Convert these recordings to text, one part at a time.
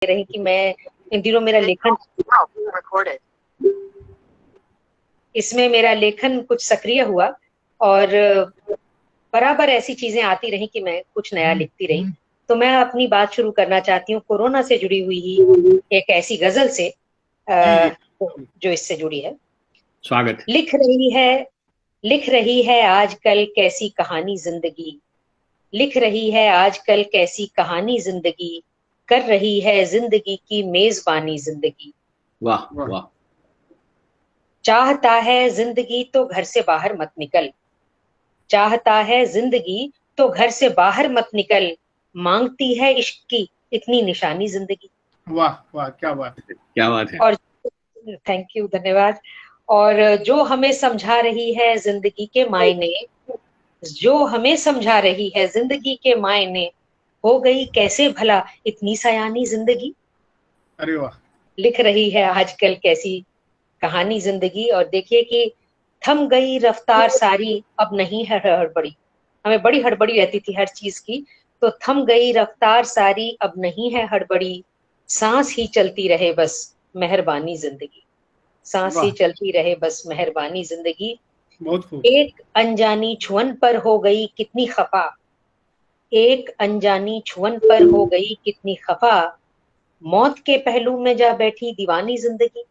रही कि मैं इन दिनों मेरा लेखन, इसमें मेरा लेखन कुछ सक्रिय हुआ और बराबर ऐसी चीजें आती रही कि मैं कुछ नया लिखती रही। तो मैं अपनी बात शुरू करना चाहती हूँ कोरोना से जुड़ी हुई ही एक ऐसी गजल से जो इससे जुड़ी है। स्वागत। लिख रही है आजकल कैसी कहानी जिंदगी, लिख रही है आजकल कैसी कहानी जिंदगी, कर रही है जिंदगी की मेजबानी जिंदगी। वाह वाह। चाहता है जिंदगी तो घर से बाहर मत निकल, चाहता है जिंदगी तो घर से बाहर मत निकल, मांगती है इश्क की इतनी निशानी जिंदगी। वाह वाह, क्या बात है, क्या बात है। और थैंक यू, धन्यवाद। और जो हमें समझा रही है जिंदगी के मायने, जो हमें समझा रही है जिंदगी के मायने, हो गई कैसे भला इतनी सयानी जिंदगी। अरे वाह। लिख रही है आजकल कैसी कहानी जिंदगी। और देखिए कि थम गई रफ्तार सारी अब नहीं है हड़बड़ी, हमें बड़ी हड़बड़ी रहती थी हर चीज की, तो थम गई रफ्तार सारी अब नहीं है हड़बड़ी, सांस ही चलती रहे बस मेहरबानी जिंदगी, सांस ही चलती रहे बस मेहरबानी जिंदगी। बहुत खूब। एक अनजानी छुअन पर हो गई कितनी खफा, एक अनजानी छुअन पर हो गई कितनी खफा, मौत के पहलू में जा बैठी दीवानी जिंदगी,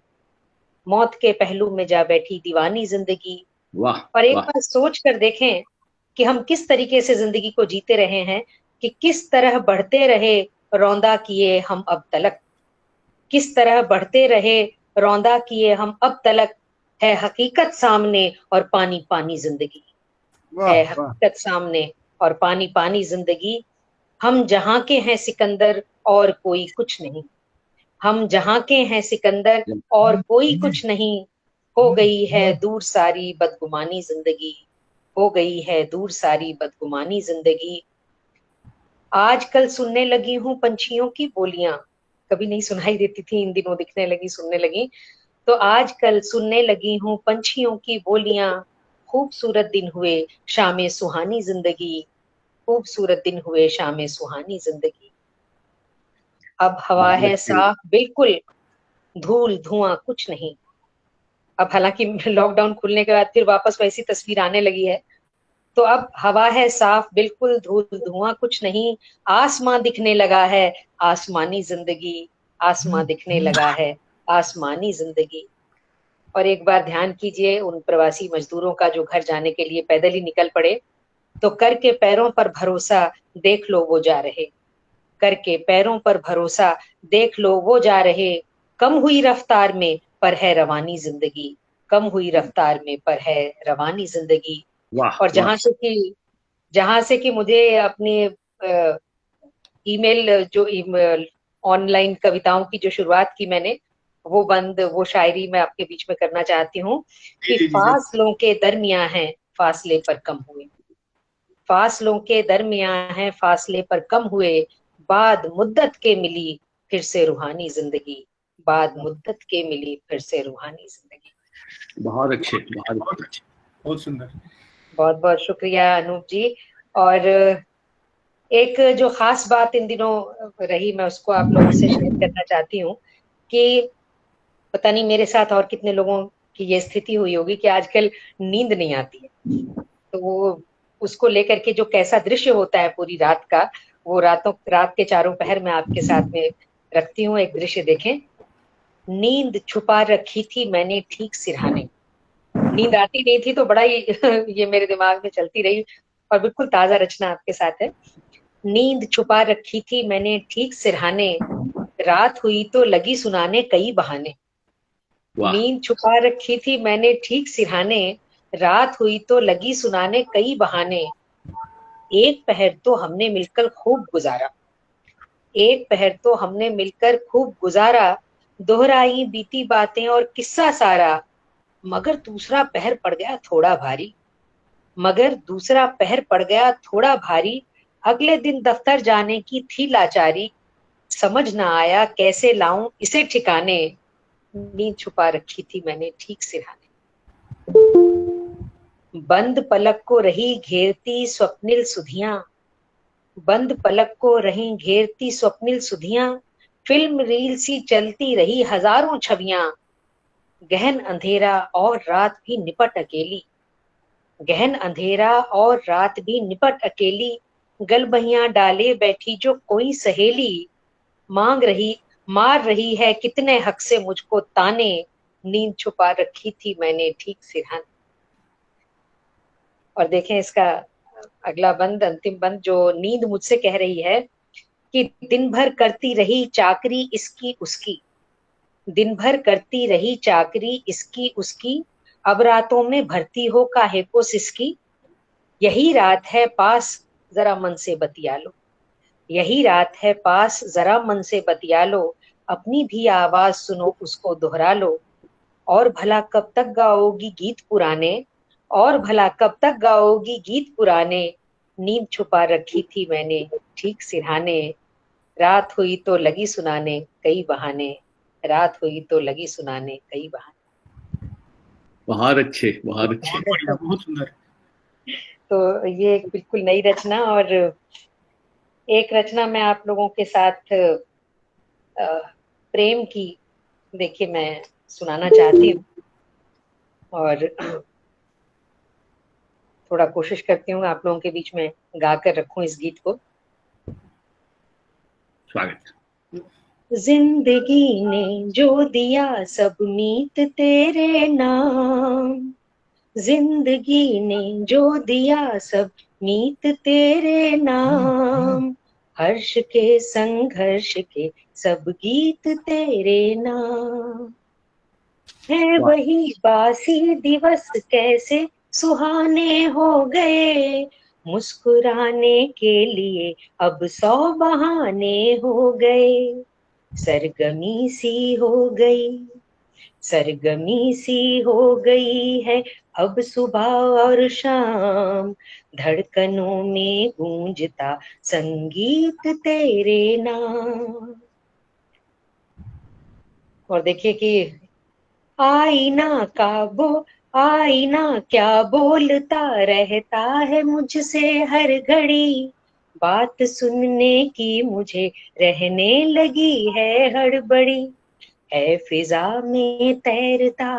मौत के पहलू में जा बैठी दीवानी जिंदगी। वाह। और एक वाह। बार सोच कर देखें कि हम किस तरीके से जिंदगी को जीते रहे हैं, कि किस तरह बढ़ते रहे रौंदा किए हम अब तलक, किस तरह बढ़ते रहे रौंदा किए हम अब तलक, है हकीकत सामने और पानी पानी जिंदगी, है हकीकत सामने और पानी पानी जिंदगी। हम जहां के हैं सिकंदर और कोई कुछ नहीं, हम जहां के हैं सिकंदर और कोई कुछ नहीं, हो गई है दूर सारी बदगुमानी जिंदगी, हो गई है दूर सारी बदगुमानी जिंदगी। आजकल सुनने लगी हूँ पंछियों की बोलियां, कभी नहीं सुनाई देती थी, इन दिनों दिखने लगी, सुनने लगी। तो आजकल सुनने लगी हूँ पंछियों की बोलियां, खूबसूरत दिन हुए शामे सुहानी जिंदगी, खूबसूरत दिन हुए शामे सुहानी जिंदगी। अब हवा है साफ बिल्कुल, धूल धुआं कुछ नहीं। अब हालांकि लॉकडाउन खुलने के बाद फिर वापस वैसी तस्वीर आने लगी है। तो अब हवा है साफ बिल्कुल, धूल धुआं कुछ नहीं, आसमां दिखने लगा है आसमानी जिंदगी, आसमां दिखने लगा है आसमानी जिंदगी। और एक बार ध्यान कीजिए उन प्रवासी मजदूरों का जो घर जाने के लिए पैदल ही निकल पड़े, तो करके पैरों पर भरोसा देख लो वो जा रहे, करके पैरों पर भरोसा देख लो वो जा रहे, कम हुई रफ्तार में पर है रवानी जिंदगी, कम हुई रफ्तार में पर है रवानी जिंदगी। वाह। और जहां से कि मुझे अपनी ईमेल जो ऑनलाइन कविताओं की जो शुरुआत की मैंने, वो शायरी मैं आपके बीच में करना चाहती हूँ कि फासलों के दरमियां हैं फासले पर कम हुए, फासलों के दरमियां हैं फासले पर कम हुए, बाद मुद्दत के मिली फिर से रूहानी जिंदगी, बाद मुद्दत के मिली फिर से रूहानी जिंदगी। बहुत अच्छे, बहुत अच्छे, बहुत सुंदर। बहुत बहुत शुक्रिया अनूप जी। और एक जो खास बात इन दिनों रही, मैं उसको आप लोगों से शेयर करना चाहती हूँ कि पता नहीं मेरे साथ और कितने लोगों की ये स्थिति हुई होगी कि आजकल नींद नहीं आती है। तो वो उसको लेकर के जो कैसा दृश्य होता है पूरी रात का, वो रात के चारों पहर में आपके साथ में रखती हूँ। एक दृश्य देखें। नींद छुपा रखी थी मैंने ठीक सिरहाने, नींद आती नहीं थी तो बड़ा ही ये मेरे दिमाग में चलती रही और बिल्कुल ताजा रचना आपके साथ है। नींद छुपा रखी थी मैंने ठीक सिरहाने, रात हुई तो लगी सुनाने कई बहाने, नींद छुपा रखी थी मैंने ठीक सिरहाने, रात हुई तो लगी सुनाने कई बहाने, एक पहर तो हमने मिलकर खूब गुजारा, एक पहर तो हमने मिलकर खूब गुजारा, दोहराई बीती बातें और किस्सा सारा, मगर दूसरा पहर पड़ गया थोड़ा भारी, मगर दूसरा पहर पड़ गया थोड़ा भारी, अगले दिन दफ्तर जाने की थी लाचारी, समझ ना आया कैसे लाऊं इसे ठिकाने, नींद छुपा रखी थी मैंने ठीक सिरहाने। बंद पलक को रही घेरती स्वप्निल सुधियां, बंद पलक को रही घेरती स्वप्निल सुधियां, फिल्म रील सी चलती रही हजारों छवियां, गहन अंधेरा और रात भी निपट अकेली, गहन अंधेरा और रात भी निपट अकेली, गलबहियां डाले बैठी जो कोई सहेली, मार रही है कितने हक से मुझको ताने, नींद छुपा रखी थी मैंने ठीक सिरहाने। और देखें इसका अगला बंद, अंतिम बंद, जो नींद मुझसे कह रही है कि दिन भर करती रही चाकरी इसकी उसकी, दिन भर करती रही चाकरी इसकी उसकी, अब रातों में भर्ती हो काहे को सिसकी, यही रात है पास जरा मन से बतिया लो, यही रात है पास जरा मन से बतिया लो, अपनी भी आवाज सुनो उसको दोहरा लो, और भला कब तक गाओगी गीत पुराने, और भला कब तक गाओगी गीत पुराने, नींद छुपा रखी थी मैंने ठीक सिरहाने, रात हुई तो लगी सुनाने कई बहाने, रात हुई तो लगी सुनाने कई बहाने। बहुत अच्छे, बहुत अच्छे, बहुत सुंदर। तो ये एक बिल्कुल नई रचना, और एक रचना मैं आप लोगों के साथ प्रेम की, देखिए मैं सुनाना चाहती हूँ, और थोड़ा कोशिश करती हूँ आप लोगों के बीच में गाकर रखूं इस गीत को। स्वागत। जिंदगी ने जो दिया सब मीत तेरे नाम, जिंदगी ने जो दिया सब मीत तेरे नाम, हर्ष के संघर्ष के सब गीत तेरे नाम, है वही बासी दिवस कैसे सुहाने हो गए, मुस्कुराने के लिए अब 100 बहाने हो गए, सरगमी सी हो गई, सरगमी सी हो गई है अब सुबह और शाम, धड़कनों में गूंजता संगीत तेरे नाम। और देखिए कि आईना क्या बोलता रहता है मुझसे हर घड़ी, बात सुनने की मुझे रहने लगी है हड़बड़ी, है फिजा में तैरता,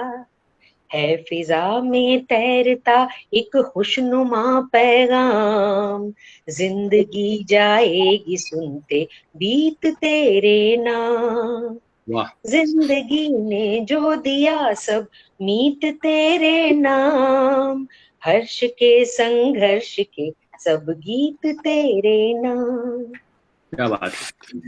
है फिजा में तैरता एक खुशनुमा पैगाम, जिंदगी जाएगी सुनते बीत तेरे नाम, जिंदगी ने जो दिया सब मीत तेरे नाम, हर्ष के संघर्ष के सब गीत तेरे नाम। क्या बात है।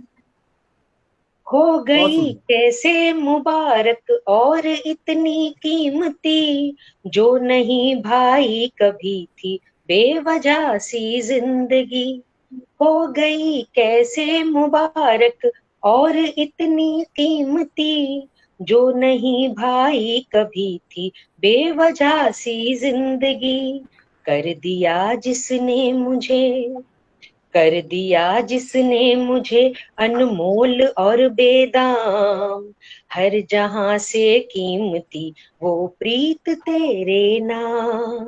हो गई कैसे मुबारक और इतनी कीमती, जो नहीं भाई कभी थी बेवजह सी जिंदगी, हो गई कैसे मुबारक और इतनी कीमती, जो नहीं भाई कभी थी बेवजह सी जिंदगी, कर दिया जिसने मुझे, कर दिया जिसने मुझे अनमोल और बेदाम, हर जहां से कीमती वो प्रीत तेरे नाम,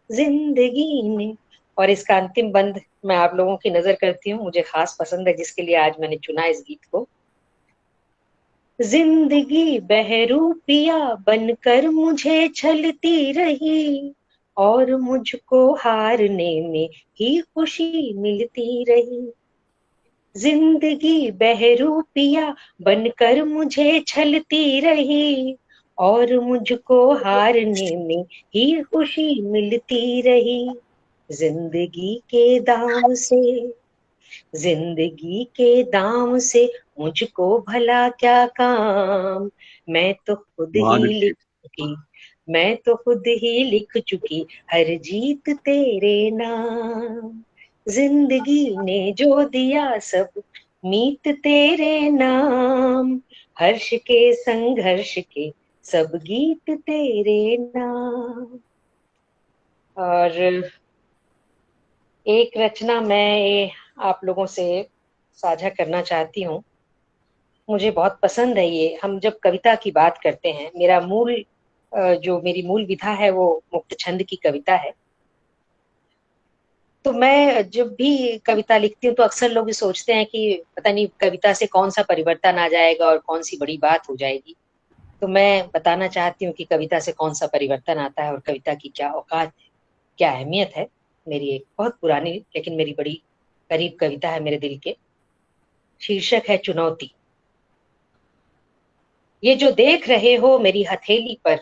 जिंदगी ने। और इसका अंतिम बंद मैं आप लोगों की नजर करती हूँ, मुझे खास पसंद है, जिसके लिए आज मैंने चुना इस गीत को। जिंदगी बहरूपिया बनकर मुझे छलती रही, और मुझको हारने में ही खुशी मिलती रही, जिंदगी बहरूपिया बनकर मुझे छलती रही, और मुझको हारने में ही खुशी मिलती रही, जिंदगी के दाम से, जिंदगी के दाम से मुझको भला क्या काम, मैं तो खुद ही लिख चुकी, मैं तो खुद ही लिख चुकी हर जीत तेरे नाम, जिंदगी ने जो दिया सब मीत तेरे नाम, हर्ष के संघर्ष के सब गीत तेरे नाम। और एक रचना मैं आप लोगों से साझा करना चाहती हूँ, मुझे बहुत पसंद है ये। हम जब कविता की बात करते हैं, मेरा मूल जो मेरी मूल विधा है वो मुक्त छंद की कविता है, तो मैं जब भी कविता लिखती हूँ तो अक्सर लोग ये सोचते हैं कि पता नहीं कविता से कौन सा परिवर्तन आ जाएगा और कौन सी बड़ी बात हो जाएगी। तो मैं बताना चाहती हूँ कि कविता से कौन सा परिवर्तन आता है और कविता की क्या औकात है, क्या अहमियत है। मेरी एक बहुत पुरानी लेकिन मेरी बड़ी करीब कविता है मेरे दिल के। शीर्षक है चुनौती। ये जो देख रहे हो मेरी हथेली पर,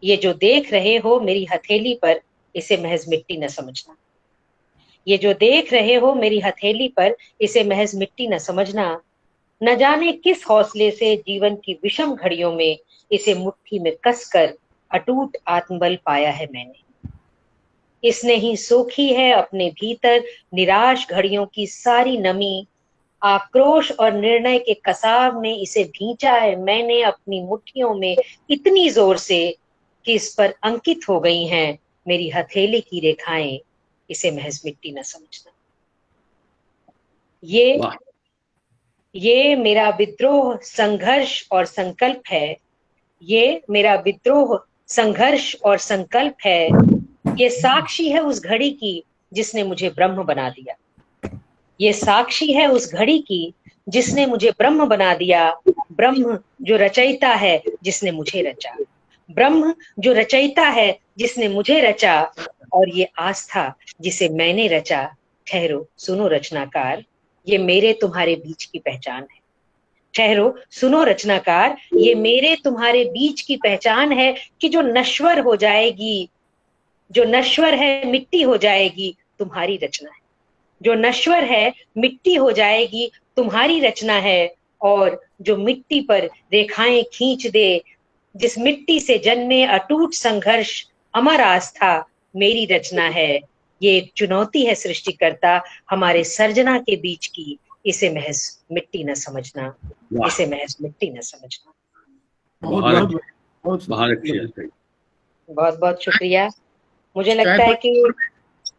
ये जो देख रहे हो मेरी हथेली पर, इसे महज मिट्टी न समझना। ये जो देख रहे हो मेरी हथेली पर, इसे महज मिट्टी न समझना। न जाने किस हौसले से जीवन की विषम घड़ियों में इसे मुट्ठी में कसकर अटूट आत्मबल पाया है मैंने। इसने ही सोखी है अपने भीतर निराश घड़ियों की सारी नमी। आक्रोश और निर्णय के कसाव ने इसे भींचा है मैंने अपनी मुट्ठियों में इतनी जोर से कि इस पर अंकित हो गई हैं मेरी हथेली की रेखाएं। इसे महज मिट्टी न समझना। ये वाह। ये मेरा विद्रोह संघर्ष और संकल्प है। ये मेरा विद्रोह संघर्ष और संकल्प है। ये साक्षी है उस घड़ी की जिसने मुझे ब्रह्म बना दिया। ये साक्षी है उस घड़ी की जिसने मुझे ब्रह्म बना दिया। ब्रह्म जो रचयिता है जिसने मुझे रचा। ब्रह्म जो रचयिता है जिसने मुझे रचा। और ये आस्था जिसे मैंने रचा। ठहरो सुनो रचनाकार, ये मेरे तुम्हारे बीच की पहचान है। ठहरो सुनो रचनाकार, ये मेरे तुम्हारे बीच की पहचान है कि जो नश्वर हो जाएगी, जो नश्वर है मिट्टी हो जाएगी, तुम्हारी रचना है। जो नश्वर है मिट्टी हो जाएगी, तुम्हारी रचना है। और जो मिट्टी पर रेखाएं खींच दे, जिस मिट्टी से जन्मे अटूट संघर्ष अमर आस्था, मेरी रचना है। ये एक चुनौती है सृष्टिकर्ता हमारे सर्जना के बीच की। इसे महज मिट्टी न समझना। वाह, इसे महज मिट्टी न समझना। बहुत बहुत बहुत अच्छी, बहुत बहुत अच्छी है। बहुत बहुत शुक्रिया। मुझे लगता शायद है कि कोई एक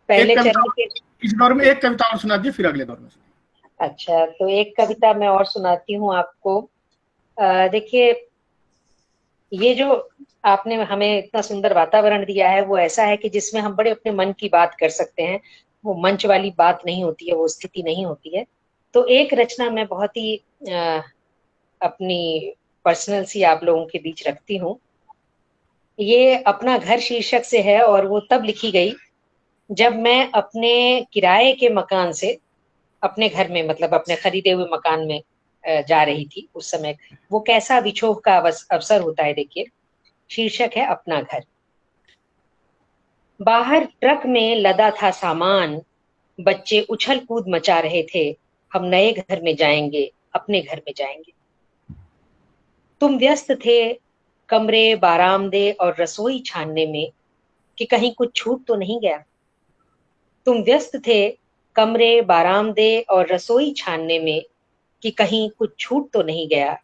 पहले कविता चरण के इस दौर में एक कविता और सुना दिए, फिर अगले दौर में सुनिए। अच्छा, तो एक कविता मैं और सुनाती हूँ आपको। देखिए, ये जो आपने हमें इतना सुंदर वातावरण दिया है वो ऐसा है कि जिसमें हम बड़े अपने मन की बात कर सकते हैं। वो मंच वाली बात नहीं होती है, वो स्थिति नहीं होती है। तो एक रचना मैं बहुत ही अपनी पर्सनल सी आप लोगों के बीच रखती हूँ। ये अपना घर शीर्षक से है और वो तब लिखी गई जब मैं अपने किराए के मकान से अपने घर में, मतलब अपने खरीदे हुए मकान में जा रही थी उस समय। वो कैसा विछोह का अवसर होता है, देखिए। शीर्षक है अपना घर। बाहर ट्रक में लदा था सामान, बच्चे उछल कूद मचा रहे थे। हम नए घर में जाएंगे, अपने घर में जाएंगे। तुम व्यस्त थे कमरे बारामदे और रसोई छानने में कि कहीं कुछ छूट तो नहीं गया। तुम व्यस्त थे कमरे बारामदे और रसोई छानने में कि कहीं कुछ छूट तो नहीं गया।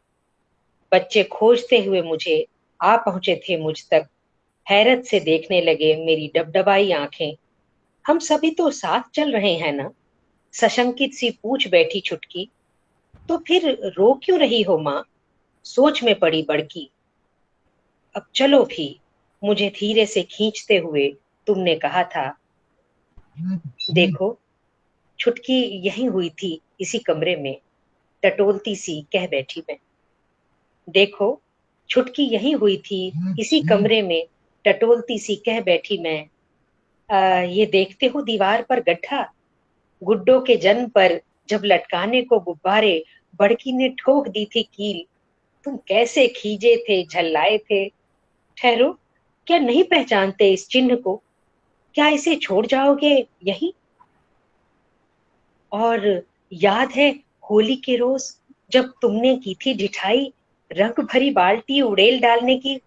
बच्चे खोजते हुए मुझे आ पहुंचे थे मुझ तक। हैरत से देखने लगे मेरी डबडबाई आंखें। हम सभी तो साथ चल रहे हैं ना? सशंकित सी पूछ बैठी छुटकी। तो फिर रो क्यों रही हो माँ? सोच में पड़ी बड़की। अब चलो भी, मुझे धीरे से खींचते हुए तुमने कहा था। देखो, छुटकी यही हुई थी इसी कमरे में, टटोलती सी कह बैठी मैं। देखो, छुटकी यही हुई थी इसी कमरे में, टटोलती सी कह बैठी मैं। ये देखते हो दीवार पर गड्ढा? गुड्डों के जन्म पर जब लटकाने को गुब्बारे बड़की ने ठोक दी थी कील। तुम कैसे खींचे थे, झल्लाए थे। ठहरो, क्या नहीं पहचानते इस चिन्ह को? क्या इसे छोड़ जाओगे यही? और याद है होली के रोज जब तुमने की थी ढिठाई, रंग भरी बाल्टी उड़ेल डालने की।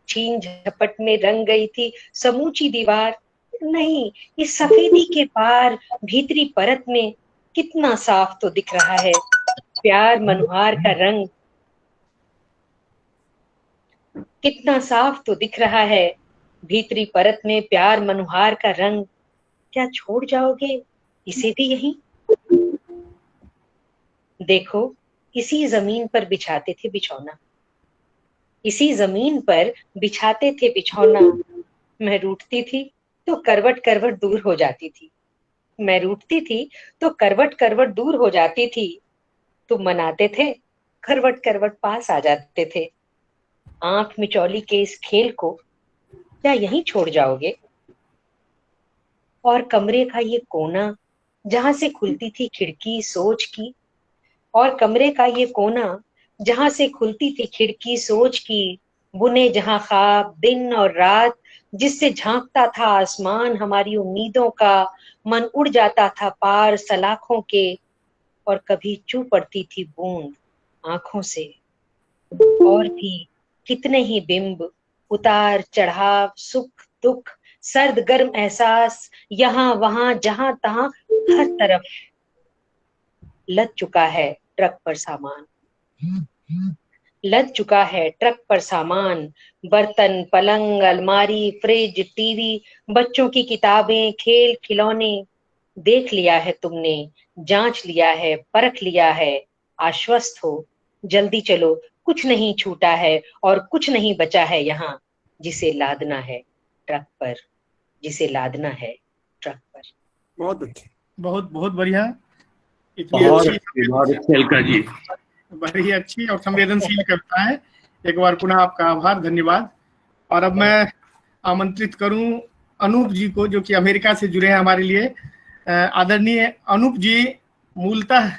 छीन झपट में रंग गई थी समूची दीवार। नहीं, इस सफेदी के पार भीतरी परत में कितना साफ तो दिख रहा है प्यार मनुहार का रंग। कितना साफ तो दिख रहा है भीतरी परत में प्यार मनुहार का रंग। क्या छोड़ जाओगे इसे भी यहीं? देखो, इसी जमीन पर बिछाते थे बिछौना। इसी जमीन पर बिछाते थे बिछौना। मैं रूठती थी तो करवट करवट दूर हो जाती थी। मैं रूठती थी तो करवट करवट दूर हो जाती थी, तुम मनाते थे करवट करवट पास आ जाते थे। आंख मिचौली के इस खेल को क्या यहीं छोड़ जाओगे? और कमरे का ये कोना जहां से खुलती थी खिड़की सोच की, और कमरे का ये कोना जहां से खुलती थी खिड़की सोच की, बुने जहां ख्वाब दिन और रात, जिससे झांकता था आसमान हमारी उम्मीदों का, मन उड़ जाता था पार सलाखों के, और कभी चू पड़ती थी बूंद आंखों से। और भी कितने ही बिंब, उतार चढ़ाव सुख दुख, सर्द गर्म एहसास, यहाँ वहां जहां तहां, हर तरफ लद चुका है ट्रक पर सामान। लद चुका है ट्रक पर सामान, बर्तन पलंग अलमारी फ्रिज टीवी, बच्चों की किताबें खेल खिलौने। देख लिया है तुमने, जांच लिया है परख लिया है, आश्वस्त हो जल्दी चलो, कुछ नहीं छूटा है और कुछ नहीं बचा है यहाँ, जिसे लादना है ट्रक पर, जिसे लादना है ट्रक पर। बहुत अच्छी, बहुत बहुत बढ़िया। इतनी बहुत अच्छी, अच्छी, बहुत अच्छी अलका जी। बड़ी अच्छी और संवेदनशील कविता है। एक बार पुनः आपका आभार, धन्यवाद। और अब मैं आमंत्रित करूं अनूप जी को, जो कि अमेरिका से जुड़े हैं हमारे लिए। आदरणीय अनूप जी मूलतः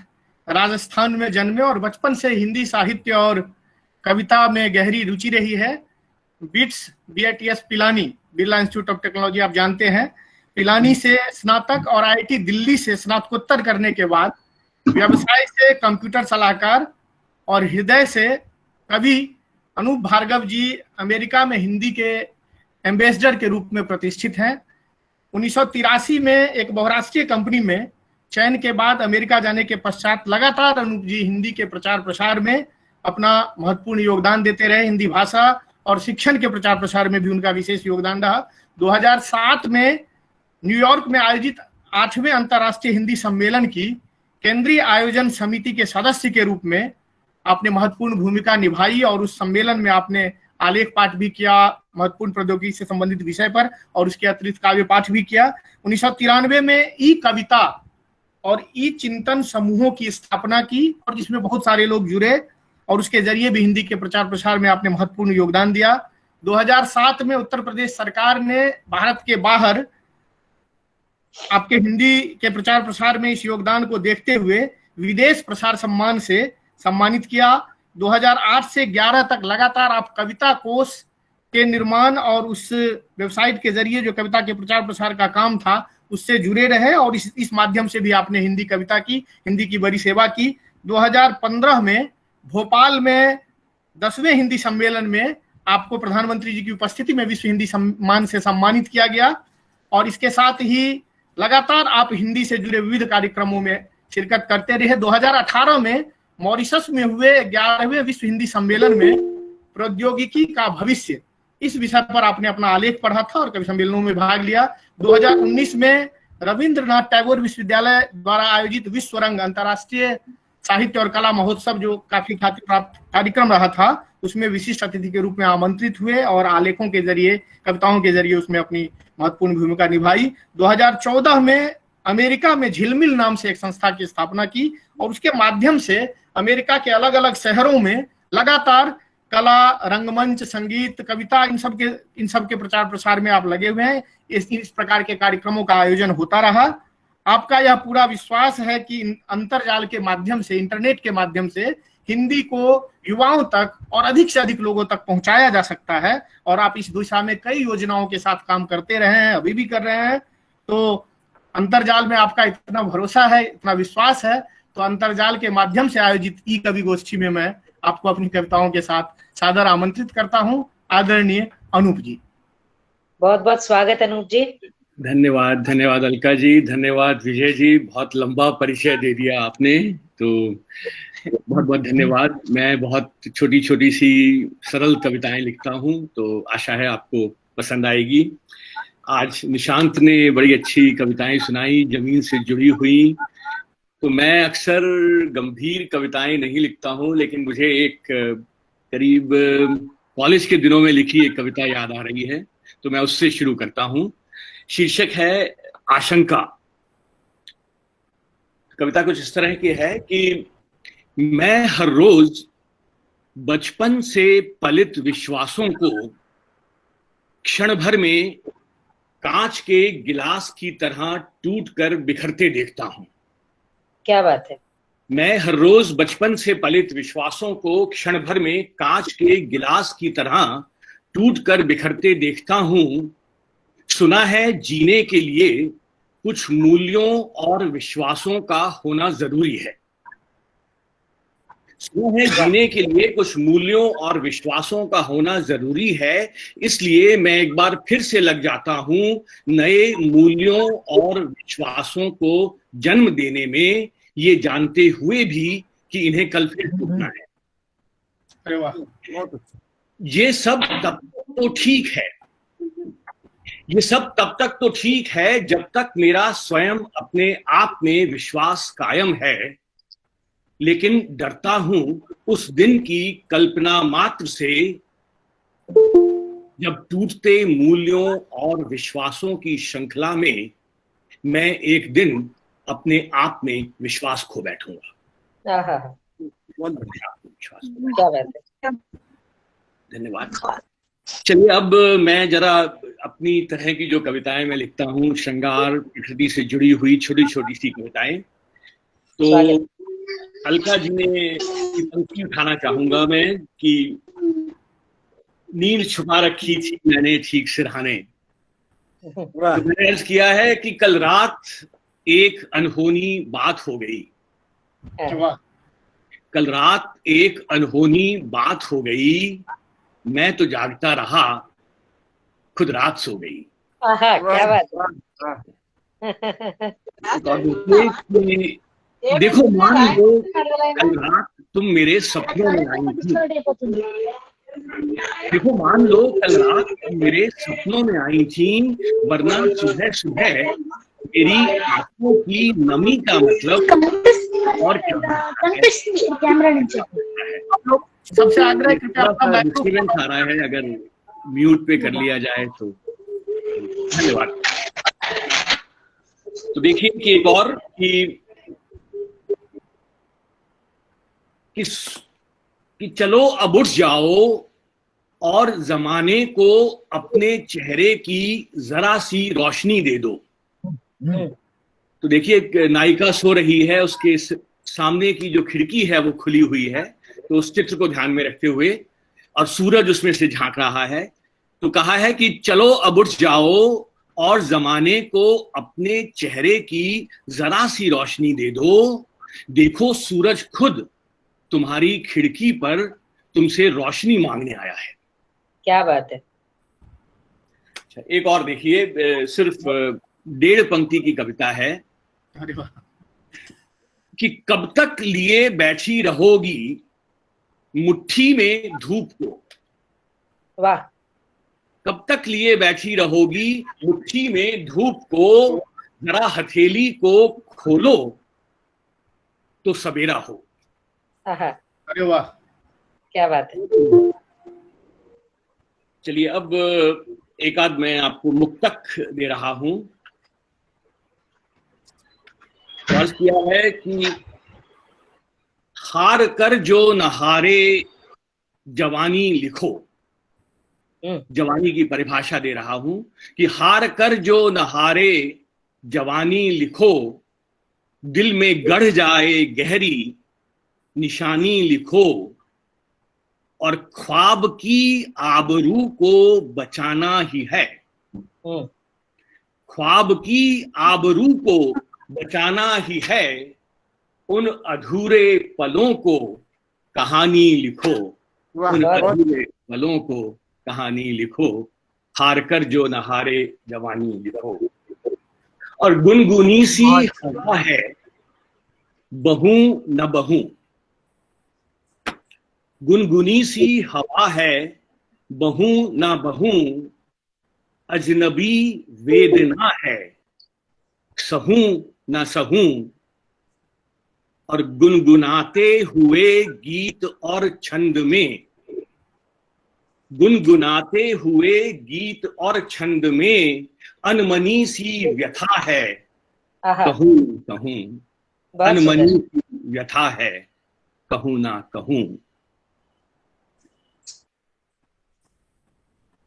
राजस्थान में जन्मे और बचपन से हिंदी साहित्य और कविता में गहरी रुचि रही है। BITS Pilani, Birla institute of technology आप जानते हैं, पिलानी से स्नातक और IIT दिल्ली से स्नातकोत्तर करने के बाद व्यवसाय से कंप्यूटर सलाहकार और हृदय से कवि अनूप भार्गव जी अमेरिका में हिंदी के एम्बेसडर के रूप में प्रतिष्ठित हैं। 1983 में एक बहुराष्ट्रीय कंपनी में चयन के बाद अमेरिका जाने के पश्चात लगातार अनूप जी हिंदी के प्रचार प्रसार में अपना महत्वपूर्ण योगदान देते रहे। हिंदी भाषा और शिक्षण के प्रचार प्रसार में भी उनका विशेष योगदान रहा। 2007 में न्यूयॉर्क में आयोजित 8वें अंतर्राष्ट्रीय हिंदी सम्मेलन की केंद्रीय आयोजन समिति के सदस्य के रूप में आपने महत्वपूर्ण भूमिका निभाई और उस सम्मेलन में आपने आलेख पाठ भी किया महत्वपूर्ण प्रौद्योगिकी से संबंधित विषय पर, और उसके अतिरिक्त काव्य पाठ भी किया। 1993 में ई कविता और ई चिंतन समूहों की स्थापना की, और जिसमें बहुत सारे लोग जुड़े, और उसके जरिए भी हिंदी के प्रचार प्रसार में आपने महत्वपूर्ण योगदान दिया। 2007 में उत्तर प्रदेश सरकार ने भारत के बाहर आपके हिंदी के प्रचार प्रसार में इस योगदान को देखते हुए विदेश प्रसार सम्मान से सम्मानित किया। 2008 से 11 तक लगातार आप कविता कोश के निर्माण और उस वेबसाइट के जरिए जो कविता के प्रचार प्रसार का काम था उससे जुड़े रहे, और इस माध्यम से भी आपने हिंदी कविता की, हिंदी की बड़ी सेवा की। 2015 में भोपाल में 10वें हिंदी सम्मेलन में आपको प्रधानमंत्री जी की उपस्थिति में विश्व हिंदी सम्मान से सम्मानित किया गया, और इसके साथ ही लगातार आप हिंदी से जुड़े विविध कार्यक्रमों में शिरकत करते रहे। 2018 में मॉरिशस में हुए 11वें विश्व हिंदी सम्मेलन में प्रौद्योगिकी का भविष्य, इस विषय पर आपने अपना आलेख पढ़ा था और कवि सम्मेलनों में भाग लिया। 2019 में रविंद्रनाथ टैगोर विश्वविद्यालय द्वारा आयोजित विश्व रंग अंतर्राष्ट्रीय साहित्य और कला महोत्सव, जो काफी ख्याति प्राप्त कार्यक्रम रहा था, उसमें विशिष्ट अतिथि के रूप में आमंत्रित हुए और आलेखों के जरिए, कविताओं के जरिए उसमें अपनी महत्वपूर्ण भूमिका निभाई। 2014 में अमेरिका में झिलमिल नाम से एक संस्था की स्थापना की, और उसके माध्यम से अमेरिका के अलग अलग शहरों में लगातार कला, रंगमंच, संगीत, कविता, इन सब के प्रचार प्रसार में आप लगे हुए हैं। इस प्रकार के कार्यक्रमों का आयोजन होता रहा। आपका यह पूरा विश्वास है कि अंतरजाल के माध्यम से, इंटरनेट के माध्यम से हिंदी को युवाओं तक और अधिक से अधिक लोगों तक पहुंचाया जा सकता है, और आप इस दिशा में कई योजनाओं के साथ काम करते रहे हैं, अभी भी कर रहे हैं। तो अंतरजाल में आपका इतना भरोसा है, इतना विश्वास है, तो अंतरजाल के माध्यम से आयोजित ई कवि गोष्ठी में मैं आपको अपनी कविताओं के साथ सादर आमंत्रित करता हूं। आदरणीय अनूप जी, बहुत बहुत स्वागत अनूप जी। धन्यवाद, धन्यवाद अलका जी, धन्यवाद विजय जी, बहुत लंबा परिचय दे दिया आपने, तो बहुत बहुत धन्यवाद। मैं बहुत छोटी छोटी सी सरल कविताएं लिखता हूं, तो आशा है आपको पसंद आएगी। आज निशांत ने बड़ी अच्छी कविताएं सुनाई, जमीन से जुड़ी हुई। तो मैं अक्सर गंभीर कविताएं नहीं लिखता हूं, लेकिन मुझे एक करीब कॉलेज के दिनों में लिखी एक कविता याद आ रही है, तो मैं उससे शुरू करता हूं। शीर्षक है आशंका। कविता कुछ इस तरह की है कि मैं हर रोज बचपन से पलित विश्वासों को क्षण भर में कांच के गिलास की तरह टूटकर बिखरते देखता हूं। क्या बात है। मैं हर रोज बचपन से पलित विश्वासों को क्षण भर में कांच के गिलास की तरह टूटकर बिखरते देखता हूं। सुना है जीने के लिए कुछ मूल्यों और विश्वासों का होना जरूरी है। सुना है जीने के लिए कुछ मूल्यों और विश्वासों का होना जरूरी है, इसलिए मैं एक बार फिर से लग जाता हूं नए मूल्यों और विश्वासों को जन्म देने में, ये जानते हुए भी कि इन्हें कल फिर टूटना है। अरे वाह, ये सब तब तक तो ठीक है, ये सब तब तक तो ठीक है जब तक मेरा स्वयं अपने आप में विश्वास कायम है, लेकिन डरता हूं उस दिन की कल्पना मात्र से जब टूटते मूल्यों और विश्वासों की श्रृंखला में मैं एक दिन अपने आप में विश्वास खो बैठूंगा। बहुत बढ़िया विश्वास। धन्यवाद। चलिए अब मैं जरा अपनी तरह की जो कविताएं मैं लिखता हूँ, श्रृंगार प्रकृति से जुड़ी हुई छोटी छोटी सी कविताएं, तो अलका जी ने पंक्ति उठाना चाहूंगा मैं कि नींद छुपा रखी थी मैंने ठीक सिरहाने। तो मैंने अर्ज किया है कि कल रात एक अनहोनी बात हो गई। कल रात एक अनहोनी बात हो गई, मैं तो जागता रहा, खुद रात सो गई। क्या बात है। देखो मान लो कल रात तुम मेरे सपनों में आई थी। देखो मान लो कल रात तुम मेरे सपनों में आई थी, वरना सुबह सुबह मेरी आंखों की नमी का मतलब और क्या। सबसे आग्रह डिस्टर्बेंस आ रहा है, अगर म्यूट पे कर लिया जाए तो धन्यवाद। तो देखिए कि एक और कि चलो अब उठ जाओ और जमाने को अपने चेहरे की जरा सी रोशनी दे दो। तो देखिए एक नायिका सो रही है, उसके सामने की जो खिड़की है वो खुली हुई है, तो उस चित्र को ध्यान में रखते हुए और सूरज उसमें से झांक रहा है, तो कहा है कि चलो अब उठ जाओ और जमाने को अपने चेहरे की जरा सी रोशनी दे दो। देखो सूरज खुद तुम्हारी खिड़की पर तुमसे रोशनी मांगने आया है। क्या बात है। एक और देखिए, सिर्फ 1.5 पंक्ति की कविता है कि कब तक लिए बैठी रहोगी मुट्ठी में धूप को। वाह। कब तक लिए बैठी रहोगी मुट्ठी में धूप को, जरा हथेली को खोलो तो सवेरा हो। अरे वाह, क्या बात है। चलिए अब एक आध मैं आपको मुक्तक दे रहा हूं। अर्ज किया है कि हार कर जो नहारे जवानी लिखो। जवानी की परिभाषा दे रहा हूं कि हार कर जो नहारे जवानी लिखो, दिल में गढ़ जाए गहरी निशानी लिखो, और ख्वाब की आबरू को बचाना ही है। ख्वाब की आबरू को बचाना ही है, उन अधूरे पलों को कहानी लिखो। उन अधूरे पलों को कहानी लिखो, हार कर जो नहारे जवानी लिखो। और गुनगुनी सी हवा है बहू न बहू, गुनगुनी सी हवा है बहू न बहू, अजनबी वेदना है सहूं न सहूं। और गुनगुनाते हुए गीत और छंद में, गुनगुनाते हुए गीत और छंद में अनमनी सी व्यथा है कहूं कहूं। बहुत तन मन सुंदर। की व्यथा है, कहूं ना कहूं।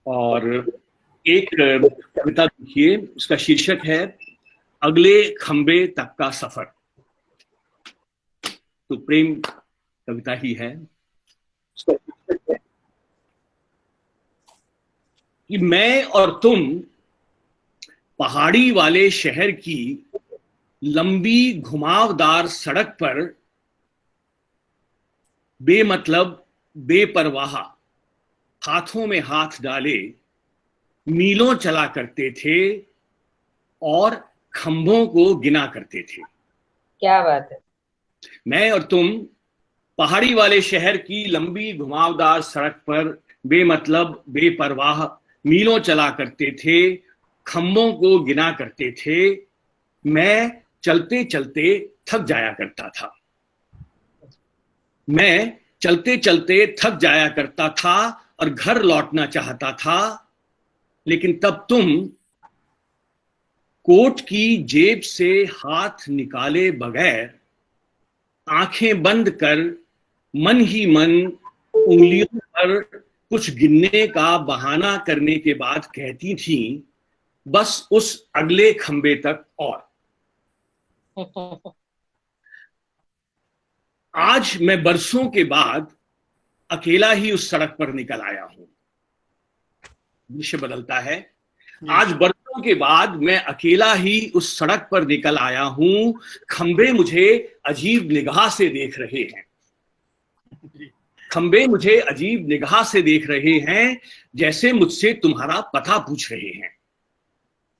और एक कविता देखिए, उसका शीर्षक है अगले खंबे तक का सफर। तो प्रेम कविता ही है। उसका शीर्षक है कि मैं और तुम पहाड़ी वाले शहर की लंबी घुमावदार सड़क पर बेमतलब बेपरवाह हाथों में हाथ डाले मीलों चला करते थे और खंभों को गिना करते थे। क्या बात है। मैं और तुम पहाड़ी वाले शहर की लंबी घुमावदार सड़क पर बेमतलब बेपरवाह मीलों चला करते थे, खंभों को गिना करते थे। मैं चलते चलते थक जाया करता था। मैं चलते चलते थक जाया करता था और घर लौटना चाहता था, लेकिन तब तुम कोट की जेब से हाथ निकाले बगैर आंखें बंद कर मन ही मन उंगलियों पर कुछ गिनने का बहाना करने के बाद कहती थी, बस उस अगले खंबे तक और। आज मैं बरसों के बाद अकेला ही उस सड़क पर निकल आया हूं। दृश्य बदलता है। आज बरसों के बाद मैं अकेला ही उस सड़क पर निकल आया हूं। खंबे मुझे अजीब निगाह से देख रहे हैं। खंबे मुझे अजीब निगाह से देख रहे हैं, जैसे मुझसे तुम्हारा पता पूछ रहे हैं।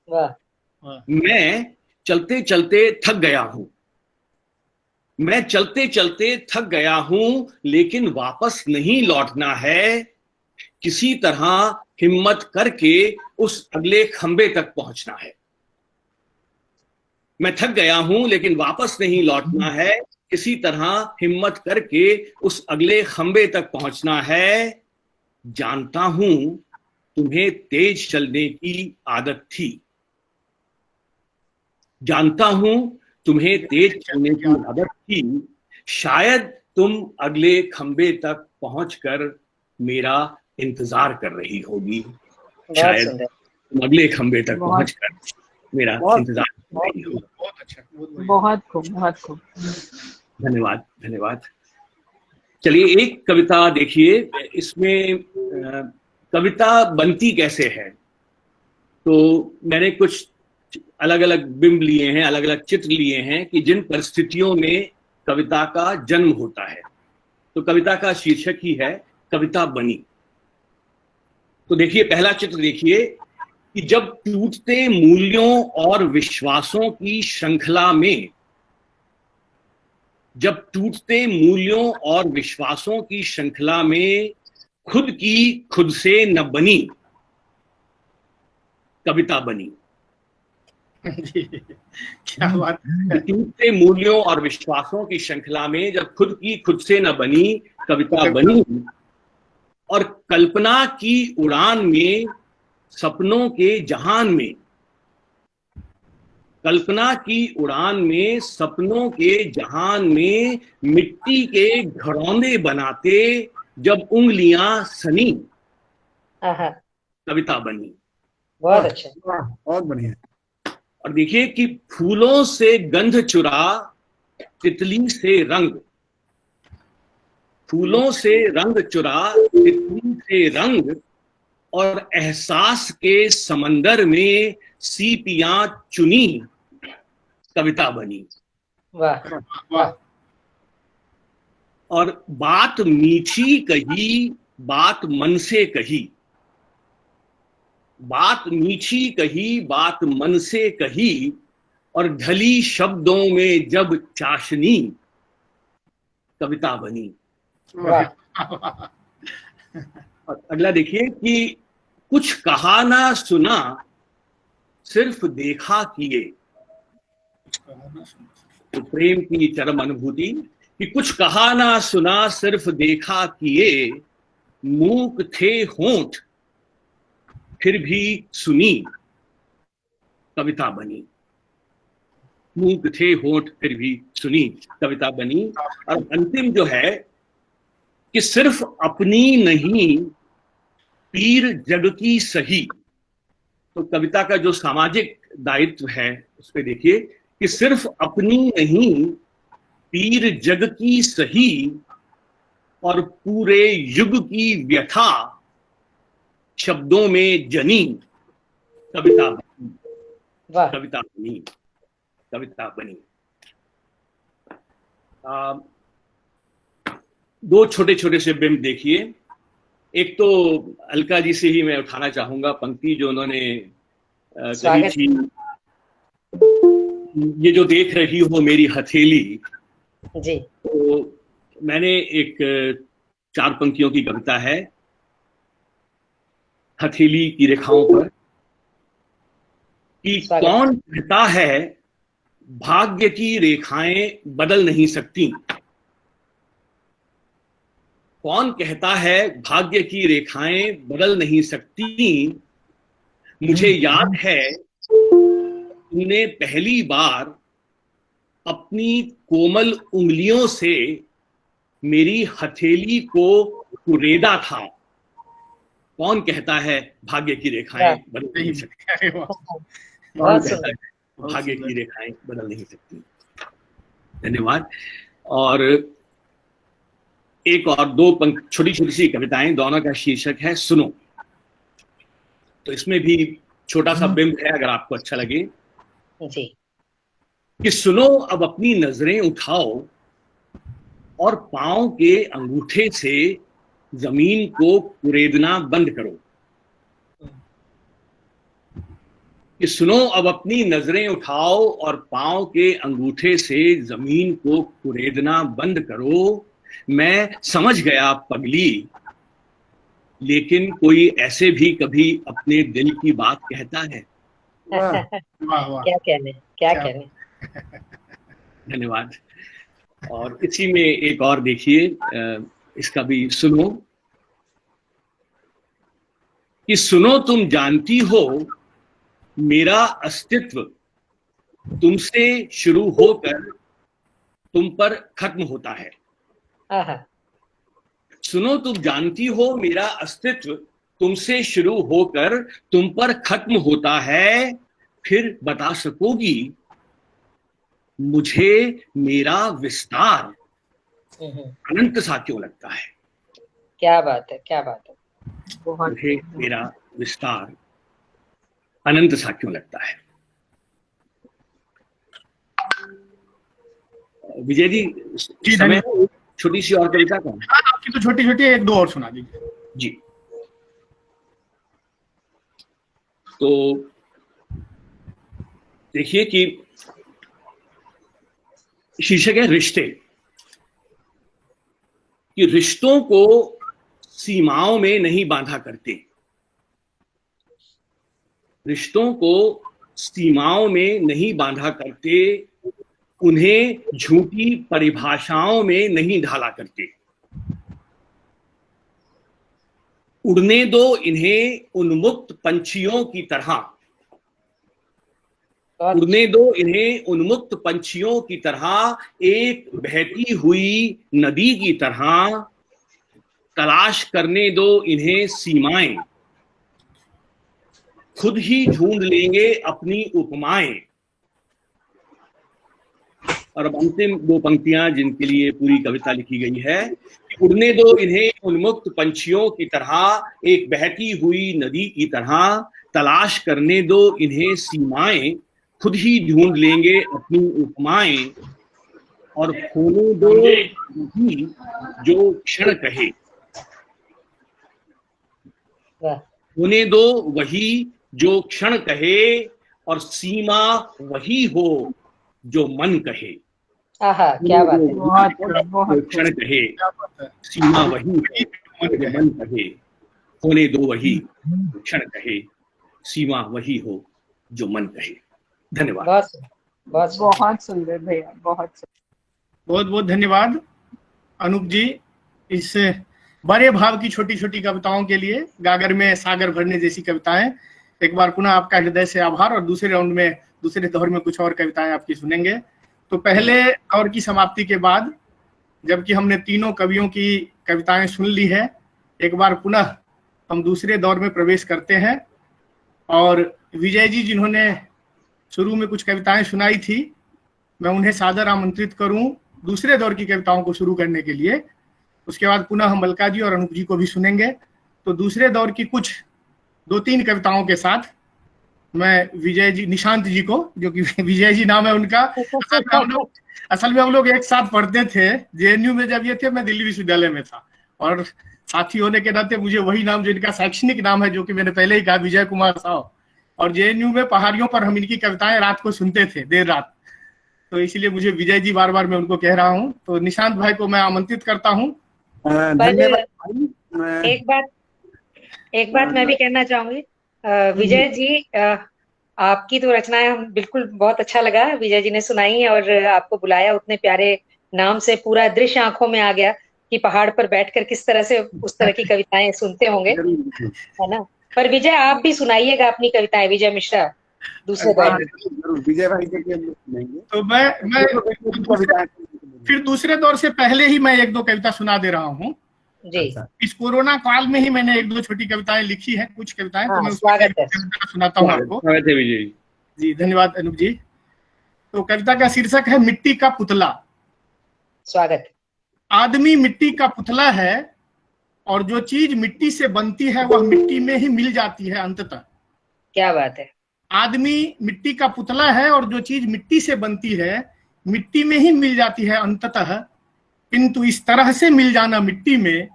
वाह। मैं चलते चलते थक गया हूं। मैं चलते चलते थक गया हूं, लेकिन वापस नहीं लौटना है। किसी तरह हिम्मत करके उस अगले खंबे तक पहुंचना है। मैं थक गया हूं, लेकिन वापस नहीं लौटना है। किसी तरह हिम्मत करके उस अगले खंबे तक पहुंचना है। जानता हूं तुम्हें तेज चलने की आदत थी। जानता हूं तुम्हें तेज चलने की आदत थी। शायद तुम अगले खंबे तक पहुंचकर मेरा इंतजार कर रही होगी। शायद तुम अगले खंबे तक पहुंचकर मेरा इंतजार कर रही होगी। बहुत अच्छा, बहुत खूब, बहुत खूब। धन्यवाद, धन्यवाद। चलिए एक कविता देखिए, इसमें कविता बनती कैसे है। तो मैंने कुछ अलग अलग बिंब लिए हैं, अलग अलग चित्र लिए हैं कि जिन परिस्थितियों में कविता का जन्म होता है। तो कविता का शीर्षक ही है कविता बनी। तो देखिए पहला चित्र देखिए कि जब टूटते मूल्यों और विश्वासों की श्रृंखला में, जब टूटते मूल्यों और विश्वासों की श्रृंखला में खुद की खुद से न बनी कविता बनी। क्या बात है। टूटते मूल्यों और विश्वासों की श्रृंखला में जब खुद की खुद से न बनी कविता बनी, और कल्पना की उड़ान में सपनों के जहान में, कल्पना की उड़ान में सपनों के जहान में मिट्टी के घरौंदे बनाते जब उंगलियां सनी कविता बनी। बहुत अच्छा, बहुत बढ़िया। और देखिए कि फूलों से गंध चुरा तितली से रंग, फूलों से रंग चुरा तितली से रंग, और एहसास के समंदर में सीपियां चुनी कविता बनी। वाह वाह। और बात मीठी कही, बात मन से कही, बात मीठी कही, बात मन से कही, और ढली शब्दों में जब चाशनी कविता बनी। और अगला देखिए कि कुछ कहा ना सुना सिर्फ देखा किए। तो प्रेम की चरम अनुभूति कि कुछ कहा ना सुना सिर्फ देखा किए, मूक थे होंठ फिर भी सुनी कविता बनी। मूक थे होंठ फिर भी सुनी कविता बनी। और अंतिम जो है कि सिर्फ अपनी नहीं पीर जग की सही। तो कविता का जो सामाजिक दायित्व है उस पर देखिए कि सिर्फ अपनी नहीं पीर जग की सही और पूरे युग की व्यथा शब्दों में जनी कविता बनी। वाह, कविता बनी, कविता बनी। दो छोटे छोटे से बिंब देखिए। एक तो अलका जी से ही मैं उठाना चाहूंगा पंक्ति जो उन्होंने कही थी, ये जो देख रही हो मेरी हथेली। जी, तो मैंने एक 4 पंक्तियों की कविता है हथेली की रेखाओं पर कि कौन कहता है भाग्य की रेखाएं बदल नहीं सकती। कौन कहता है भाग्य की रेखाएं बदल नहीं सकती। मुझे याद है तुमने पहली बार अपनी कोमल उंगलियों से मेरी हथेली को कुरेदा था। कौन कहता है भाग्य की रेखाएं बदल नहीं सकती। कौन कहता है भाग्य की रेखाएं बदल नहीं सकती। धन्यवाद। और एक और 2 छोटी छोटी सी कविताएं, दोनों का शीर्षक है सुनो। तो इसमें भी छोटा सा बिंब है अगर आपको अच्छा लगे जी। कि सुनो अब अपनी नजरें उठाओ और पांव के अंगूठे से जमीन को कुरेदना बंद करो। कि सुनो अब अपनी नजरें उठाओ और पांव के अंगूठे से जमीन को कुरेदना बंद करो। मैं समझ गया पगली, लेकिन कोई ऐसे भी कभी अपने दिल की बात कहता है। क्या कहने, क्या कहने। धन्यवाद। और इसी में एक और देखिए, इसका भी सुनो कि सुनो तुम जानती हो मेरा अस्तित्व तुमसे शुरू होकर तुम पर खत्म होता है। सुनो तुम जानती हो मेरा अस्तित्व तुमसे शुरू होकर तुम पर खत्म होता है। फिर बता सकोगी मुझे मेरा विस्तार अनंत सा क्यों लगता है। क्या बात है, क्या बात है। मुझे मेरा विस्तार अनंत सा क्यों लगता है। विजय जी, समय छोटी सी और कविता का। आपकी तो छोटी छोटी, 1-2 और सुना दीजिए। जी। तो देखिए कि शीर्षक है रिश्ते। कि रिश्तों को सीमाओं में नहीं बांधा करते। रिश्तों को सीमाओं में नहीं बांधा करते, उन्हें झूठी परिभाषाओं में नहीं ढाला करते। उड़ने दो इन्हें उन्मुक्त पंछियों की तरह। उड़ने दो इन्हें उन्मुक्त पंछियों की तरह, एक बहती हुई नदी की तरह। तलाश करने दो इन्हें सीमाएं, खुद ही ढूंढ लेंगे अपनी उपमाएं। और अब अंतिम 2 पंक्तियां जिनके लिए पूरी कविता लिखी गई है। उड़ने दो इन्हें उन्मुक्त पंछियों की तरह, एक बहती हुई नदी की तरह। तलाश करने दो इन्हें सीमाएं, खुद ही ढूंढ लेंगे अपनी उपमाएं। और खोने दो वही जो क्षण कहे। खोने दो वही जो क्षण कहे, और सीमा वही हो जो मन कहे। आहा, क्या बात है। बहुत क्षण कहे, सीमा वही हो जो मन कहे। खोने दो वही क्षण कहे, सीमा वही हो जो मन कहे। धन्यवाद। बहुत सुंदर भैया, बहुत बहुत धन्यवाद अनूप जी, इस बड़े भाव की छोटी छोटी कविताओं के लिए। गागर में सागर भरने जैसी कविताएं। एक बार पुनः आपका हृदय से आभार। और दूसरे राउंड में दूसरे दौर में कुछ और कविताएं आपकी सुनेंगे। तो पहले दौर की समाप्ति के बाद, जबकि हमने तीनों कवियों की कविताएं सुन ली है, एक बार पुनः हम दूसरे दौर में प्रवेश करते हैं। और विजय जी जिन्होंने शुरू में कुछ कविताएं सुनाई थी, मैं उन्हें सादर आमंत्रित करूं दूसरे दौर की कविताओं को शुरू करने के लिए। उसके बाद पुनः हम अलका जी और अनूप जी को भी सुनेंगे। तो दूसरे दौर की कुछ 2-3 कविताओं के साथ मैं विजय जी, निशांत जी को, जो कि विजय जी नाम है उनका, असल में हम लोग एक साथ पढ़ते थे जेएनयू में। जब ये थे, मैं दिल्ली विश्वविद्यालय में था, और साथी होने के नाते मुझे वही नाम जो इनका शैक्षणिक नाम है, जो कि मैंने पहले ही कहा, विजय कुमार साव। और जेएनयू में पहाड़ियों पर हम इनकी कविताएं रात को सुनते थे, देर रात। तो इसलिए मुझे विजय जी बार बार मैं उनको कह रहा हूँ। तो निशांत भाई को मैं आमंत्रित करता हूँ। एक बात मैं भी कहना चाहूंगी। विजय जी, आपकी तो रचनाएं हम बिल्कुल बहुत अच्छा लगा, विजय जी ने सुनाई और आपको बुलाया, उतने प्यारे नाम से पूरा दृश्य आंखों में आ गया कि पहाड़ पर बैठकर किस तरह से उस तरह की कविताएं सुनते होंगे, है ना। पर विजय, आप भी सुनाइएगा अपनी कविताएं, विजय मिश्रा, दूसरे दौर में। विजय भाई के सुनाएंगे। तो मैं फिर दूसरे दौर से पहले ही मैं 1-2 कविता सुना दे रहा हूँ जी। इस कोरोना काल में ही मैंने 1-2 छोटी कविताएं लिखी है, कुछ कविताएं। तो मैं स्वागत है, सुनाता हूँ आपको। स्वागत है विजय जी। धन्यवाद अनूप जी। तो कविता का शीर्षक है मिट्टी का पुतला। स्वागत। आदमी मिट्टी का पुतला है, और जो चीज मिट्टी से बनती है वह मिट्टी में ही मिल जाती है अंततः। क्या बात है। आदमी मिट्टी का पुतला है, और जो चीज मिट्टी से बनती है मिट्टी में ही मिल जाती है अंततः, किंतु इस तरह से मिल जाना मिट्टी में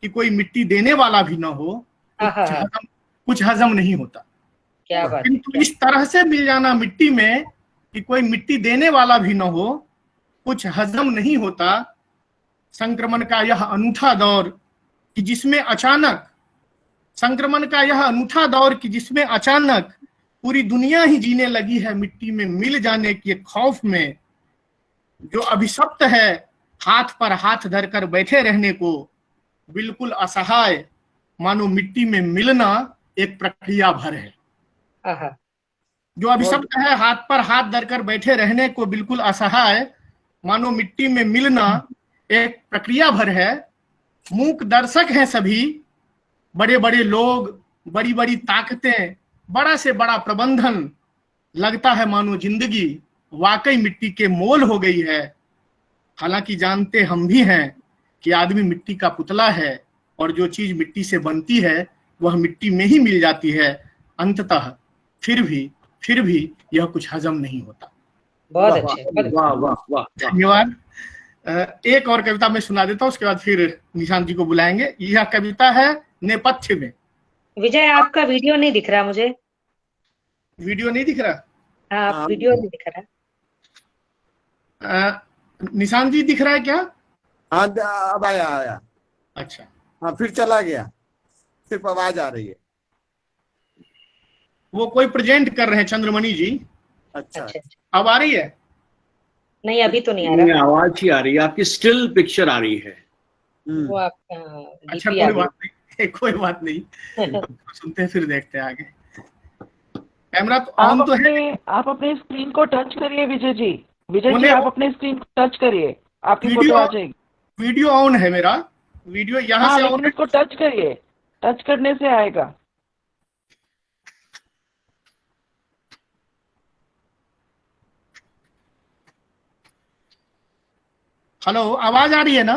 कि कोई मिट्टी देने वाला भी ना हो, कुछ हजम नहीं होता। क्या बात। किंतु इस तरह से मिल जाना मिट्टी में कि कोई मिट्टी देने वाला भी ना हो, कुछ हजम नहीं होता। संक्रमण का यह अनूठा दौर कि जिसमें अचानक पूरी दुनिया ही जीने लगी है मिट्टी में मिल जाने के खौफ में। जो अभिशप्त है हाथ पर हाथ धरकर बैठे रहने को, बिल्कुल असहाय मानो मिट्टी में मिलना एक प्रक्रिया भर है। जो अभिशप्त है हाथ पर हाथ धरकर बैठे रहने को, बिल्कुल असहाय मानो मिट्टी में मिलना एक प्रक्रिया भर है। मूक दर्शक हैं सभी, बड़े बड़े लोग, बड़ी बड़ी ताकतें, बड़ा से बड़ा प्रबंधन। लगता है मानो जिंदगी वाकई मिट्टी के मोल हो गई है। हालांकि जानते हम भी हैं कि आदमी मिट्टी का पुतला है, और जो चीज मिट्टी से बनती है वह मिट्टी में ही मिल जाती है अंततः। फिर भी यह कुछ हजम नहीं होता। बहुत अच्छे। वाह वाह वाह। धन्यवाद। एक और कविता मैं सुना देता हूँ, उसके बाद फिर निशांत जी को बुलाएंगे। यह कविता है नेपथ्य में। विजय, आपका वीडियो नहीं दिख रहा मुझे। वीडियो नहीं दिख रहा? हाँ, वीडियो नहीं दिख रहा। निशांत जी दिख रहा है क्या? हाँ, अब आया। अच्छा, हाँ, फिर चला गया, सिर्फ आवाज आ रही है। वो कोई प्रेजेंट कर रहे हैं, चंद्रमणि जी। अच्छा। अब आ रही है? नहीं, अभी तो नहीं आ रहा। आवाज ही आ रही है, आपकी स्टिल पिक्चर आ रही है। वो अच्छा, कोई बात नहीं सुनते हैं, फिर देखते हैं आगे। कैमरा तो ऑन तो है। आप अपने स्क्रीन को टच करिए विजय जी। आप अपने स्क्रीन को टच करिए, आपकी फोटो आ जाएगी। वीडियो ऑन है मेरा, वीडियो यहाँ से ऑन है। इसको टच करिए, टच करने से आएगा। हेलो, आवाज आ रही है ना?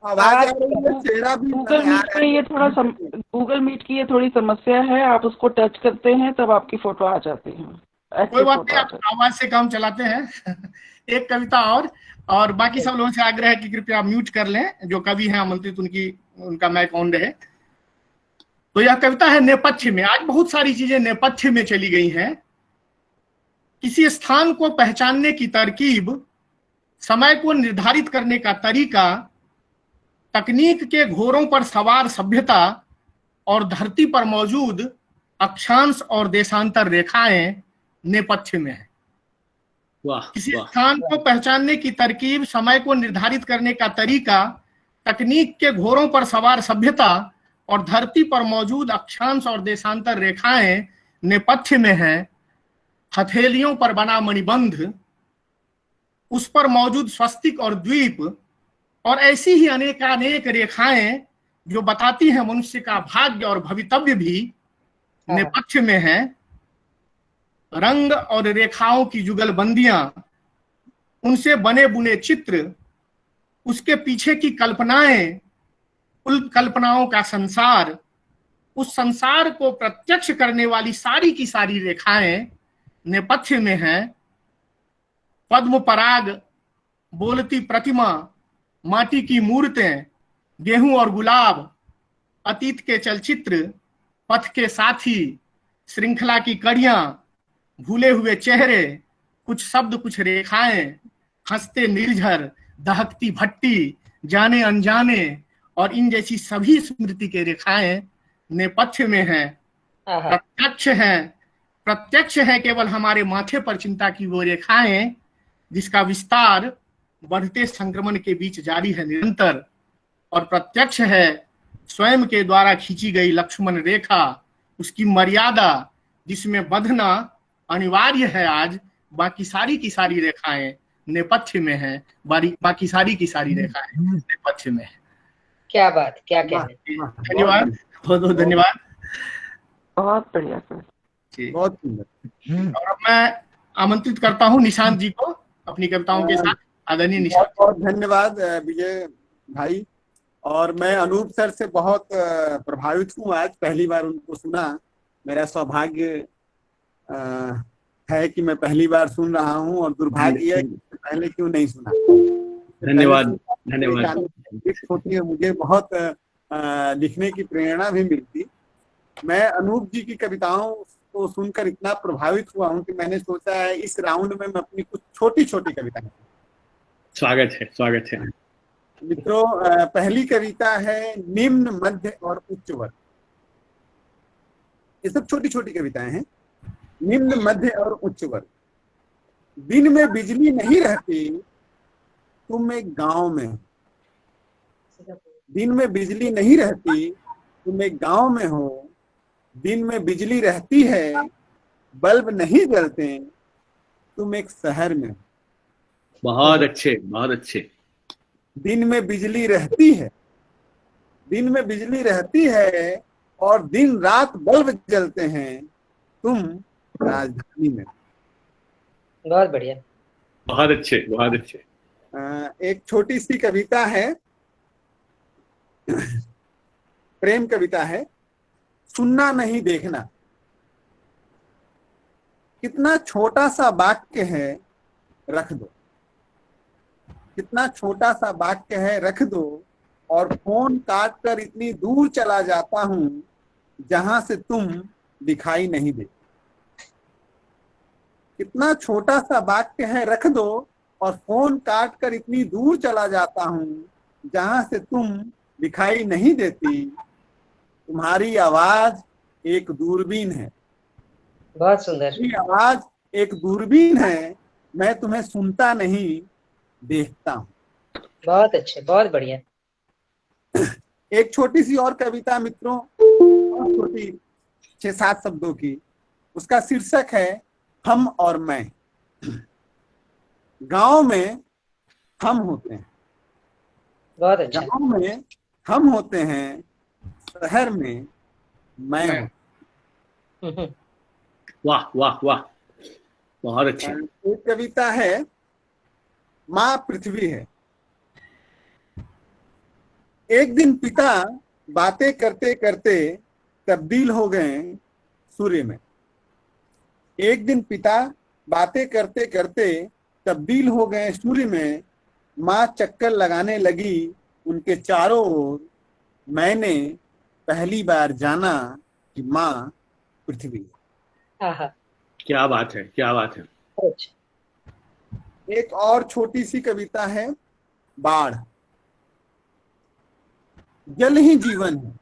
आवाज आ रही है, चेहरा भी। गूगल मीट में ये गूगल मीट की ये थोड़ी समस्या है। आप उसको टच करते हैं तब आपकी फोटो आ जाती है। कोई बात नहीं, आप आवाज से काम चलाते हैं। एक कविता और बाकी सब लोगों से आग्रह है कि कृपया म्यूट कर लें, जो कवि हैं आमंत्रित उनका माइक ऑन रहे। तो यह कविता है नेपथ्य में। आज बहुत सारी चीजें नेपथ्य में चली गई हैं। किसी स्थान को पहचानने की तरकीब, समय को निर्धारित करने का तरीका, तकनीक के घोड़ों पर सवार सभ्यता और धरती पर मौजूद अक्षांश और देशांतर रेखाएं नेपथ्य में है। किसी स्थान को पहचानने की तरकीब, समय को निर्धारित करने का तरीका, तकनीक के घोड़ों पर सवार सभ्यता और धरती पर मौजूद अक्षांश और देशांतर रेखाएं नेपथ्य में है। हथेलियों पर बना मणिबंध, उस पर मौजूद स्वस्तिक और द्वीप, और ऐसी ही अनेकानेक रेखाएं जो बताती हैं मनुष्य का भाग्य और भवितव्य भी नेपथ्य में है। रंग और रेखाओं की जुगलबंदियां, उनसे बने बुने चित्र, उसके पीछे की कल्पनाएं, उन कल्पनाओं का संसार, उस संसार को प्रत्यक्ष करने वाली सारी की सारी रेखाएं नेपथ्य में हैं। पद्म पराग, बोलती प्रतिमा, माटी की मूर्तें, गेहूं और गुलाब, अतीत के चलचित्र, पथ के साथी, श्रृंखला की कड़ियां, भूले हुए चेहरे, कुछ शब्द कुछ रेखाएं, हंसते निर्झर, दहकती भट्टी, जाने अनजाने, और इन जैसी सभी स्मृति के रेखाएं नेपथ्य में हैं। प्रत्यक्ष है केवल हमारे माथे पर चिंता की वो रेखाएं, जिसका विस्तार बढ़ते संक्रमण के बीच जारी है निरंतर। और प्रत्यक्ष है स्वयं के द्वारा खींची गई लक्ष्मण रेखा, उसकी मर्यादा, जिसमें बंधना अनिवार्य है आज। बाकी सारी की सारी रेखाएं नेपथ्य में है, बाकी सारी की सारी रेखाएं नेपथ्य में है। क्या बात, क्या कहने। धन्यवाद, बहुत बहुत धन्यवाद। बहुत बढ़िया सर, बहुत सुंदर। और अब मैं आमंत्रित करता हूँ निशांत जी को अपनी कविताओं के साथ। आदरणीय निशांत। बहुत धन्यवाद विजय भाई। और मैं अनूप सर से बहुत प्रभावित हूँ। आज पहली बार उनको सुना। मेरा सौभाग्य है कि मैं पहली बार सुन रहा हूँ, और दुर्भाग्य है कि पहले क्यों नहीं सुना। धन्यवाद, धन्यवाद। होती है, मुझे बहुत लिखने की प्रेरणा भी मिलती। मैं अनूप जी की कविताओं को सुनकर इतना प्रभावित हुआ हूँ कि मैंने सोचा है इस राउंड में मैं अपनी कुछ छोटी छोटी कविताएं। स्वागत है, स्वागत है मित्रों। पहली कविता है निम्न, मध्य और उच्च वर्ग। ये सब छोटी छोटी कविताएं हैं। निम्न, मध्य और उच्च वर्ग। दिन में बिजली नहीं रहती, तुम एक गांव में हो। दिन में बिजली नहीं रहती, तुम एक गांव में हो। दिन में बिजली रहती है, बल्ब नहीं जलते, तुम एक शहर में हो। बहुत अच्छे, बहुत अच्छे। दिन में बिजली रहती है, दिन में बिजली रहती है, और दिन रात बल्ब जलते हैं, तुम राजधानी में। बहुत बढ़िया, बहुत अच्छे, बहुत अच्छे। एक छोटी सी कविता है, प्रेम कविता है। सुनना नहीं देखना। कितना छोटा सा वाक्य है, रख दो। कितना छोटा सा वाक्य है, रख दो। और फोन काट कर इतनी दूर चला जाता हूं, जहां से तुम दिखाई नहीं दे। कितना छोटा सा वाक्य है, रख दो। और फोन काट कर इतनी दूर चला जाता हूं, जहां से तुम दिखाई नहीं देती। तुम्हारी आवाज एक दूरबीन है। बहुत सुंदर। तुम्हारी आवाज एक दूरबीन है, मैं तुम्हें सुनता नहीं, देखता हूँ। बहुत अच्छे, बहुत बढ़िया। एक छोटी सी और कविता मित्रों, छोटी 6-7 शब्दों की। उसका शीर्षक है हम और मैं। गांव में हम होते हैं, बहुत अच्छा। गांव में हम होते हैं, शहर में मैं हूं। वाह वाह वाह, बहुत अच्छे। एक कविता है माँ पृथ्वी है। एक दिन पिता बातें करते करते तब्दील हो गए सूर्य में। एक दिन पिता बातें करते करते तब्दील हो गए सूर्य में। माँ चक्कर लगाने लगी उनके चारों ओर। मैंने पहली बार जाना कि माँ पृथ्वी है। क्या बात है, क्या बात है। एक और छोटी सी कविता है बाढ़। जल ही जीवन है,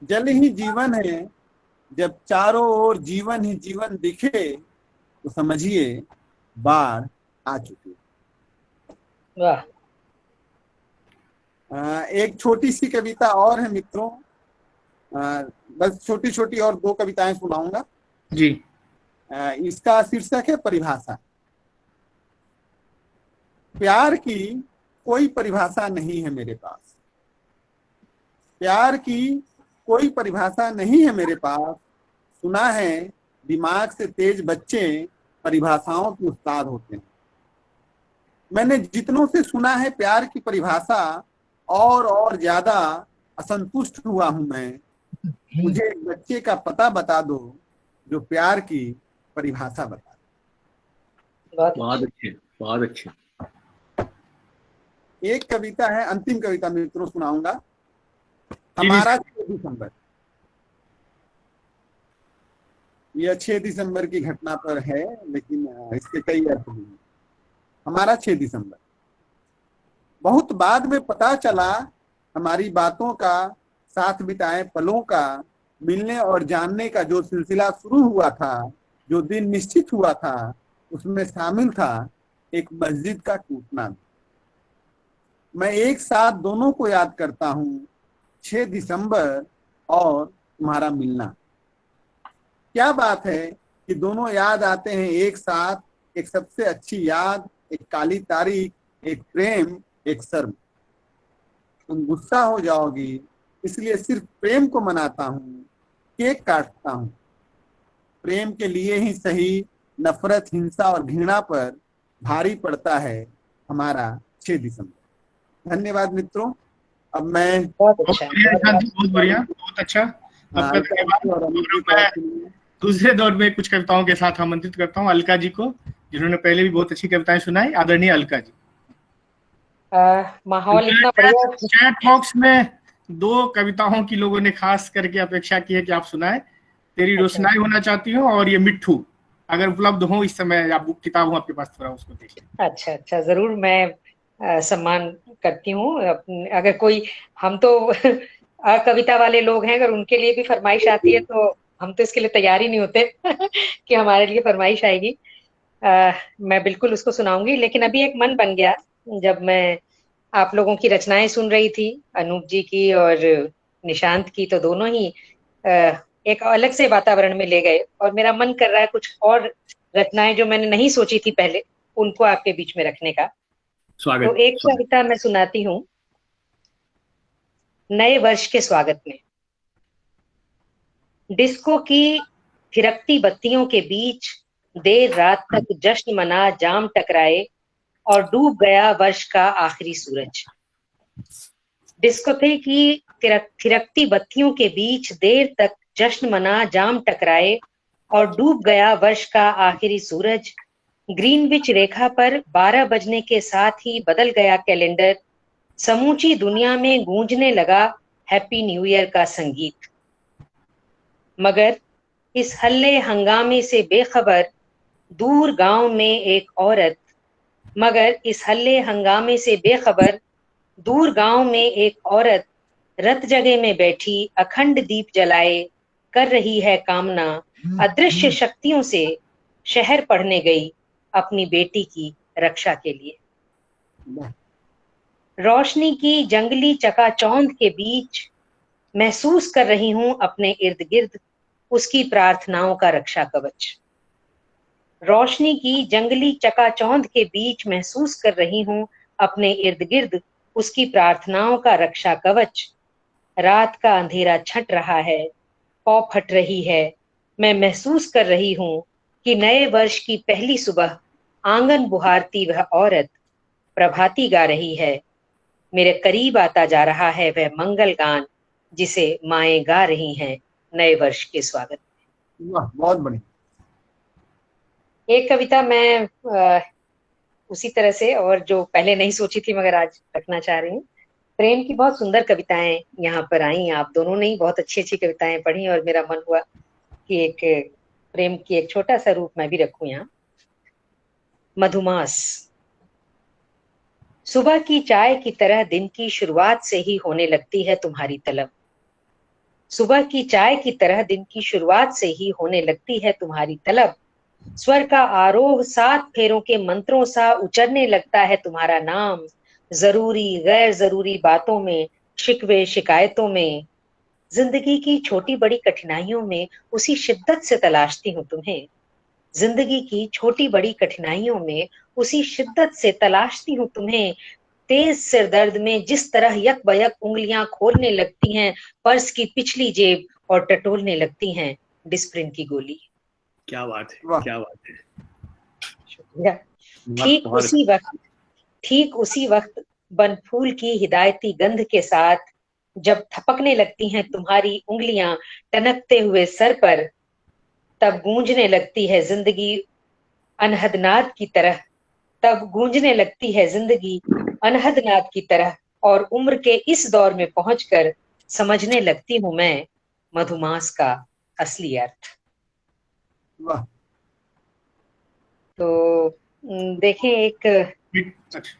जल ही जीवन है। जब चारों ओर जीवन ही जीवन दिखे, तो समझिए बाढ़ आ चुकी है। वाह। एक छोटी सी कविता और है मित्रों। बस छोटी छोटी और 2 कविताएं सुनाऊंगा जी। इसका शीर्षक है परिभाषा। प्यार की कोई परिभाषा नहीं है मेरे पास, प्यार की कोई परिभाषा नहीं है मेरे पास। सुना है दिमाग से तेज बच्चे परिभाषाओं के उस्ताद होते हैं। मैंने जितनों से सुना है प्यार की परिभाषा, और ज्यादा असंतुष्ट हुआ हूं मैं। मुझे एक बच्चे का पता बता दो जो प्यार की परिभाषा बता दो। बहुत अच्छे, बहुत अच्छे। एक कविता है, अंतिम कविता मित्रों सुनाऊंगा। हमारा 6 दिसंबर, यह 6 दिसंबर की घटना पर है, लेकिन इसके कई अर्थ भी हैं। हमारा 6 दिसंबर, बहुत बाद में पता चला हमारी बातों का, साथ बिताए पलों का, मिलने और जानने का जो सिलसिला शुरू हुआ था, जो दिन निश्चित हुआ था, उसमें शामिल था एक मस्जिद का टूटना। मैं एक साथ दोनों को याद करता हूँ, 6 दिसंबर और तुम्हारा मिलना। क्या बात है कि दोनों याद आते हैं एक साथ, एक सबसे अच्छी याद, एक काली तारीख, एक प्रेम, एक शर्म। तुम गुस्सा हो जाओगी इसलिए सिर्फ प्रेम को मनाता हूँ, केक काटता हूँ। प्रेम के लिए ही सही, नफरत, हिंसा और घृणा पर भारी पड़ता है हमारा 6 दिसंबर। धन्यवाद मित्रों। अब मैं बहुत अच्छा, बहुत बढ़िया, बहुत अच्छा, आपका धन्यवाद। दूसरे दौर में कुछ कविताओं के साथ आमंत्रित करता हूँ अलका जी को, जिन्होंने पहले भी बहुत अच्छी कविताएं सुनाई। आदरणीय अलका जी। माहौल इतना बढ़िया। चैट बॉक्स में 2 कविताओं की लोगों ने खास करके अपेक्षा की है कि आप सुनाए। तेरी रोशनाई होना चाहती हूँ और ये मिट्ठू, अगर उपलब्ध हो इस समय, आप किताब हो आपके पास, थोड़ा उसको देखिए। अच्छा अच्छा, जरूर मैं सम्मान करती हूँ। अगर कोई, हम तो कविता वाले लोग हैं, अगर उनके लिए भी फरमाइश आती है तो हम तो इसके लिए तैयार ही नहीं होते कि हमारे लिए फरमाइश आएगी। मैं बिल्कुल उसको सुनाऊंगी। लेकिन अभी एक मन बन गया जब मैं आप लोगों की रचनाएं सुन रही थी, अनूप जी की और निशांत की, तो दोनों ही एक अलग से वातावरण में ले गए और मेरा मन कर रहा है कुछ और रचनाएं जो मैंने नहीं सोची थी पहले, उनको आपके बीच में रखने का। तो एक कविता मैं सुनाती हूँ नए वर्ष के स्वागत में। डिस्को की थिरकती बत्तियों के बीच देर रात तक जश्न मना, जाम टकराए और डूब गया वर्ष का आखिरी सूरज। डिस्कोथे की थिरकती बत्तियों के बीच देर तक जश्न मना, जाम टकराए और डूब गया वर्ष का आखिरी सूरज। ग्रीनविच रेखा पर 12 बजने के साथ ही बदल गया कैलेंडर। समूची दुनिया में गूंजने लगा हैप्पी न्यू ईयर का संगीत। मगर इस हल्ले हंगामे से बेखबर दूर गांव में एक औरत, मगर इस हल्ले हंगामे से बेखबर दूर गांव में एक औरत रत जगह में बैठी अखंड दीप जलाए कर रही है कामना। अदृश्य शक्तियों से शहर पढ़ने गई अपनी बेटी की रक्षा के लिए। रोशनी की जंगली चकाचौंध के बीच महसूस कर रही हूं अपने इर्द गिर्द उसकी प्रार्थनाओं का रक्षा कवच। रोशनी की जंगली चकाचौंध के बीच महसूस कर रही हूं अपने इर्द गिर्द उसकी प्रार्थनाओं का रक्षा कवच। रात का अंधेरा छट रहा है, पौ फट रही है। मैं महसूस कर रही हूं कि नए वर्ष की पहली सुबह आंगन बुहारती वह औरत प्रभाती गा रही है। मेरे करीब आता जा रहा है वह मंगल गान जिसे माएं गा रही हैं नए वर्ष के स्वागत में। वाह, बहुत बढ़िया। एक कविता मैं उसी तरह से, और जो पहले नहीं सोची थी मगर आज रखना चाह रही हूँ। प्रेम की बहुत सुंदर कविताएं यहाँ पर आई। आप दोनों ने ही बहुत अच्छी अच्छी कविताएं पढ़ी और मेरा मन हुआ कि एक प्रेम की एक छोटा सा रूप मैं भी रखूं यहाँ। मधुमास। सुबह की चाय की तरह दिन की शुरुआत से ही होने लगती है तुम्हारी तलब। सुबह की चाय की तरह दिन की शुरुआत से ही होने लगती है तुम्हारी तलब। स्वर का आरोह 7 फेरों के मंत्रों सा उचरने लगता है तुम्हारा नाम। जरूरी गैर जरूरी बातों में, शिकवे शिकायतों में, जिंदगी की छोटी बड़ी कठिनाइयों में उसी शिद्दत से तलाशती हूँ तुम्हें। जिंदगी की छोटी बड़ी कठिनाइयों में उसी शिद्दत से तलाशती हूँ तुम्हें। तेज सिर दर्द में जिस तरह यक बयक उंगलियां खोलने लगती हैं पर्स की पिछली जेब और टटोलने लगती हैं डिस्प्रिन की गोली। क्या बात है, वाह। क्या बात है। शुक्रिया। बहुत ठीक उसी वक्त बनफूल की हिदायती गंध के साथ जब थपकने लगती हैं तुम्हारी उंगलियां टनकते हुए सर पर, तब गूंजने लगती है जिंदगी अनहदनाद की तरह, तब गूंजने लगती है जिंदगी अनहदनाद की तरह, और उम्र के इस दौर में पहुंचकर समझने लगती हूं मैं मधुमास का असली अर्थ। वाह। तो देखें, एक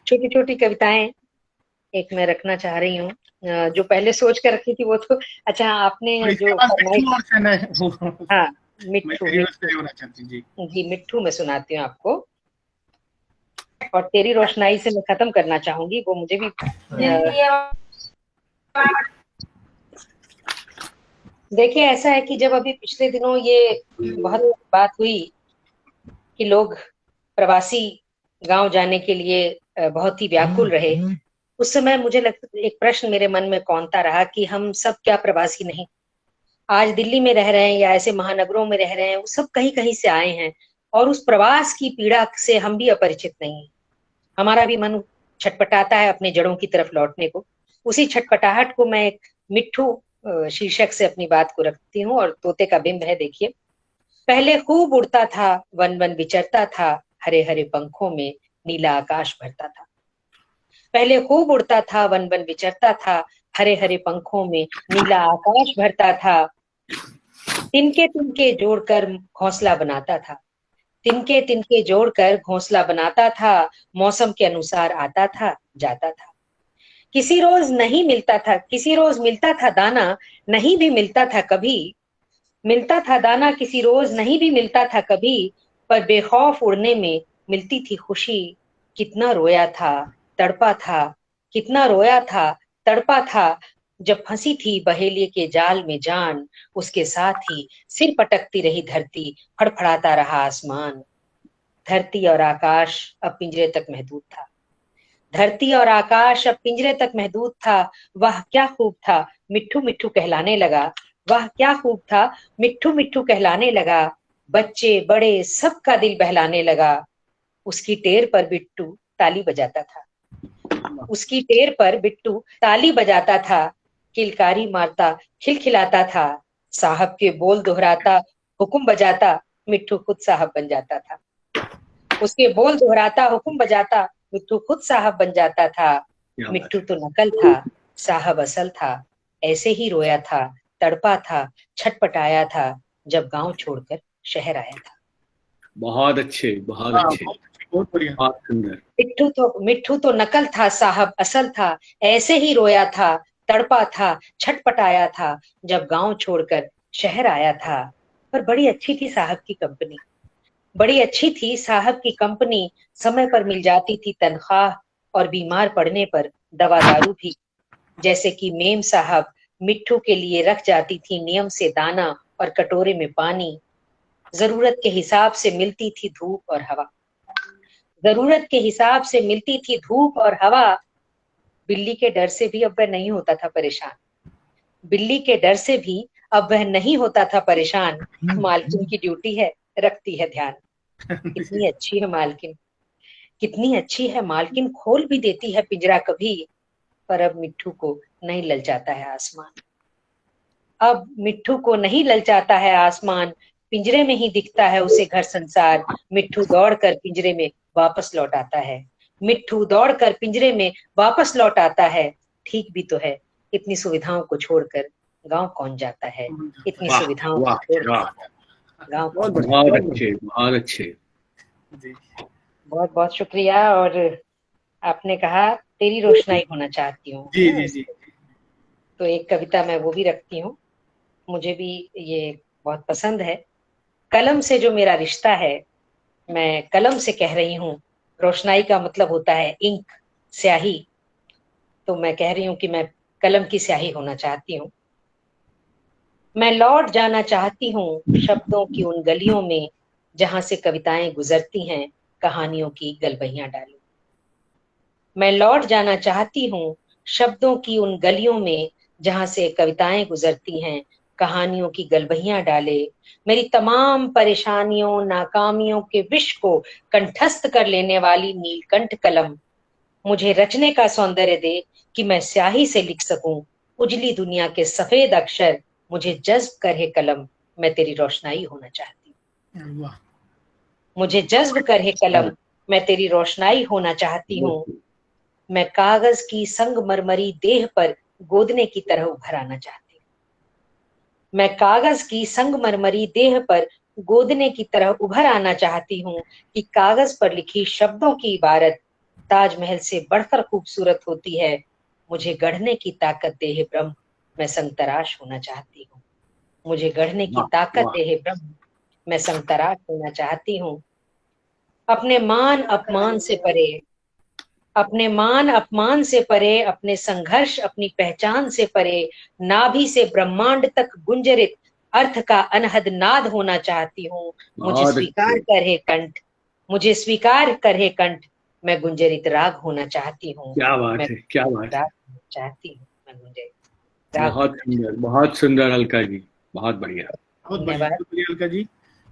छोटी छोटी कविताएं एक मैं रखना चाह रही हूँ। जो पहले सोच कर रखी थी वो तो अच्छा आपने और इसके जो बाद फरमाइश। मिट्ठू और सेना हाँ, मैं मिट्ठू तेरी मिट्ठू रोशनाई होना चाहती हूँ जी। जी, मिट्ठू मैं सुनाती हूँ आपको। और तेरी रोशनाई से मैं खत्म करना चाहूंगी, वो मुझे भी देखिए, ऐसा है कि जब अभी पिछले दिनों ये बहुत बात हुई कि लोग प्रवासी गांव जाने के लिए बहुत ही व्याकुल रहे, उस समय मुझे लगता एक प्रश्न मेरे मन में कौंता रहा कि हम सब क्या प्रवासी नहीं? आज दिल्ली में रह रहे हैं या ऐसे महानगरों में रह रहे हैं, वो सब कहीं कहीं से आए हैं और उस प्रवास की पीड़ा से हम भी अपरिचित नहीं है। हमारा भी मन छटपटाता है अपने जड़ों की तरफ लौटने को। उसी छटपटाहट को मैं एक मिट्ठू शीर्षक से अपनी बात को रखती हूँ, और तोते का बिंब है। देखिए, पहले खूब उड़ता था, वन वन विचरता था, हरे हरे पंखों में नीला आकाश भरता था। पहले खूब उड़ता था, वन वन विचरता था, हरे हरे पंखों में नीला आकाश भरता था। तिनके तिनके जोड़कर घोंसला बनाता था, तिनके तिनके जोड़कर घोंसला बनाता था, मौसम के अनुसार आता था जाता था। किसी रोज नहीं मिलता था, किसी रोज मिलता था दाना, नहीं भी मिलता था कभी। मिलता था दाना किसी रोज, नहीं भी मिलता था कभी, पर बेखौफ उड़ने में मिलती थी खुशी। कितना रोया था, तड़पा था, कितना रोया था, तड़पा था, जब फंसी थी बहेलिए के जाल में जान। उसके साथ ही सिर पटकती रही धरती, फड़फड़ाता रहा आसमान। धरती और आकाश अब पिंजरे तक महदूद था, धरती और आकाश अब पिंजरे तक महदूद था। वह क्या खूब था, मिट्ठू मिट्ठू कहलाने लगा। वह क्या खूब था, मिट्ठू मिट्ठू कहलाने लगा। बच्चे बड़े सबका दिल बहलाने लगा। उसकी टेर पर बिट्टू ताली बजाता था, उसकी टेर पर बिट्टू ताली बजाता था, किलकारी मारता खिलखिलाता था। साहब के बोल दोहराता, हुक्म बजाता, मिट्ठू खुद साहब बन जाता था। उसके बोल दोहराता, हुक्म बजाता, मिट्ठू खुद साहब बन जाता था। मिट्ठू तो नकल था, साहब असल था। ऐसे ही रोया था, तड़पा था, छटपटाया था, जब गांव छोड़कर शहर आया था। बहुत अच्छे, बहुत हाँ, अच्छे, बहुत बढ़िया। बहुत सुंदर। मिट्ठू तो नकल था, साहब असल था। ऐसे ही रोया था, तड़पा था, छटपटाया था, जब गांव छोड़कर शहर आया था। पर बड़ी अच्छी थी साहब की कंपनी, बड़ी अच्छी थी साहब की कंपनी। समय पर मिल जाती थी तनख्वाह, और बीमार पड़ने पर दवा दारू भी। जैसे कि मेम साहब मिट्ठू के लिए रख जाती थी नियम से दाना और कटोरे में पानी। जरूरत के हिसाब से मिलती थी धूप और हवा, जरूरत के हिसाब से मिलती थी धूप और हवा। बिल्ली के डर से भी अब वह नहीं होता था परेशान, बिल्ली के डर से भी अब वह नहीं होता था परेशान। मालकिन की ड्यूटी है, रखती है ध्यान। कितनी अच्छी है मालकिन, कितनी अच्छी है मालकिन, खोल भी देती है पिंजरा कभी। पर अब मिट्ठू को नहीं ललचाता है आसमान, अब मिट्ठू को नहीं ललचाता है आसमान। पिंजरे में ही दिखता है उसे घर संसार। मिट्ठू दौड़कर पिंजरे में वापस लौट आता है, मिट्ठू दौड़कर पिंजरे में वापस लौट आता है। ठीक भी तो है, इतनी सुविधाओं को छोड़कर गांव कौन जाता है, इतनी वाह, सुविधाओं को वाह, छोड़कर वाह, गांव बहुत कौन। बढ़िया, बहुत अच्छे, बहुत अच्छे। जी। बहुत बहुत शुक्रिया। और आपने कहा तेरी रोशनाई होना चाहती हूँ, जी है ना? जी जी। तो एक कविता मैं वो भी रखती हूँ, मुझे भी ये बहुत पसंद है। कलम से जो मेरा रिश्ता है, मैं कलम से कह रही हूँ। रोशनाई का मतलब होता है इंक, स्याही। तो मैं कह रही हूँ कि मैं कलम की स्याही होना चाहती हूँ। मैं लौट जाना चाहती हूँ शब्दों की उन गलियों में, जहां से कविताएं गुजरती हैं, कहानियों की गलबहियां डाले। मैं लौट जाना चाहती हूँ शब्दों की उन गलियों में जहां से कविताएं गुजरती हैं, कहानियों की गलबहियां डाले। मेरी तमाम परेशानियों, नाकामियों के विष को कंठस्थ कर लेने वाली नीलकंठ कलम मुझे रचने का सौंदर्य दे कि मैं स्याही से लिख सकूं उजली दुनिया के सफेद अक्षर। मुझे जज्ब करे कलम, मैं तेरी रोशनाई होना चाहती हूँ। वाह, मुझे जज्ब करे कलम, मैं तेरी रोशनाई होना चाहती हूँ। मैं कागज की संगमरमरी देह पर गोदने की तरह उभर आना चाहती हूँ। मैं कागज की संगमरमरी देह पर गोदने की तरह उभर आना चाहती हूँ कि कागज पर लिखी शब्दों की इबारत ताजमहल से बढ़कर खूबसूरत होती है। मुझे गढ़ने की ताकत दे हे ब्रह्म, मैं संगतराश होना चाहती हूँ। मुझे गढ़ने की ताकत दे हे ब्रह्म, मैं संगतराश होना चाहती हूँ। अपने मान अपमान से परे, अपने मान अपमान से परे, अपने संघर्ष अपनी पहचान से परे, नाभि से ब्रह्मांड तक गुंजरित अर्थ का अनहद नाद होना चाहती हूँ। मुझे स्वीकार कर हे कंठ, मुझे स्वीकार कर हे कंठ, मैं गुंजरित राग होना चाहती हूँ। क्या बात है, क्या बात है, चाहती हूँ मैं गुंजरित राग। बहुत सुंदर अलका जी, बहुत बढ़िया, बहुत बढ़िया, शुक्रिया अलका जी,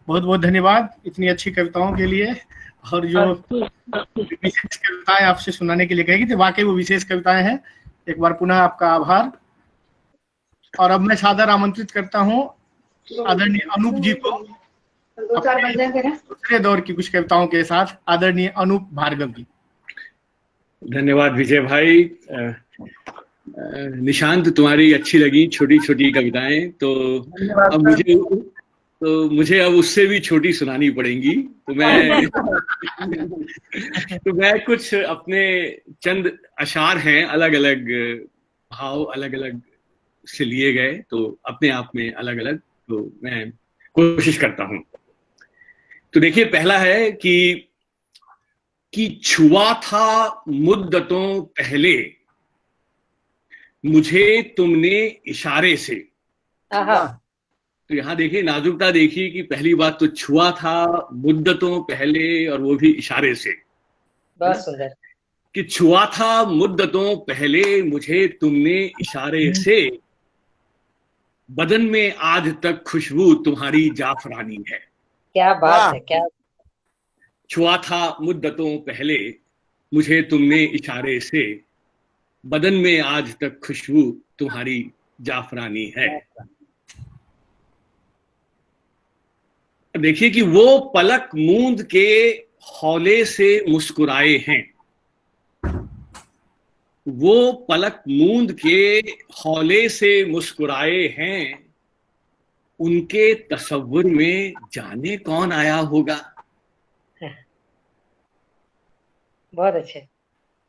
बहुत बहुत धन्यवाद इतनी अच्छी कविताओं के लिए। और जो विशेष कविताएं आपसे सुनाने के लिए कही थी, वाकई वो विशेष कविताएं हैं। एक बार पुनः आपका आभार। और अब मैं सादर आमंत्रित करता हूँ आदरणीय अनूप जी को दूसरे दौर की कुछ कविताओं के साथ। आदरणीय अनूप भार्गव जी। धन्यवाद विजय भाई। निशांत, तुम्हारी अच्छी लगी छोटी छोटी कविताएं, तो मुझे अब उससे भी छोटी सुनानी पड़ेंगी। तो मैं कुछ अपने चंद अशार हैं, अलग अलग भाव अलग अलग से लिए गए, तो अपने आप में अलग अलग, तो मैं कोशिश करता हूं। तो देखिए, पहला है कि छुआ था मुद्दतों पहले मुझे तुमने इशारे से। तो यहाँ देखिए, नाजुकता देखिए कि पहली बात तो छुआ था मुद्दतों पहले, और वो भी इशारे से। बहुत सुंदर। कि छुआ था मुद्दतों पहले मुझे तुमने इशारे से, बदन में आज तक खुशबू तुम्हारी जाफरानी है। क्या बात है, क्या। छुआ था मुद्दतों पहले मुझे तुमने इशारे से, बदन में आज तक खुशबू तुम्हारी जाफरानी है। देखिए कि वो पलक मूंद के हौले से मुस्कुराए हैं, वो पलक मूंद के हौले से मुस्कुराए हैं, उनके तसव्वुर में जाने कौन आया होगा। बहुत अच्छे।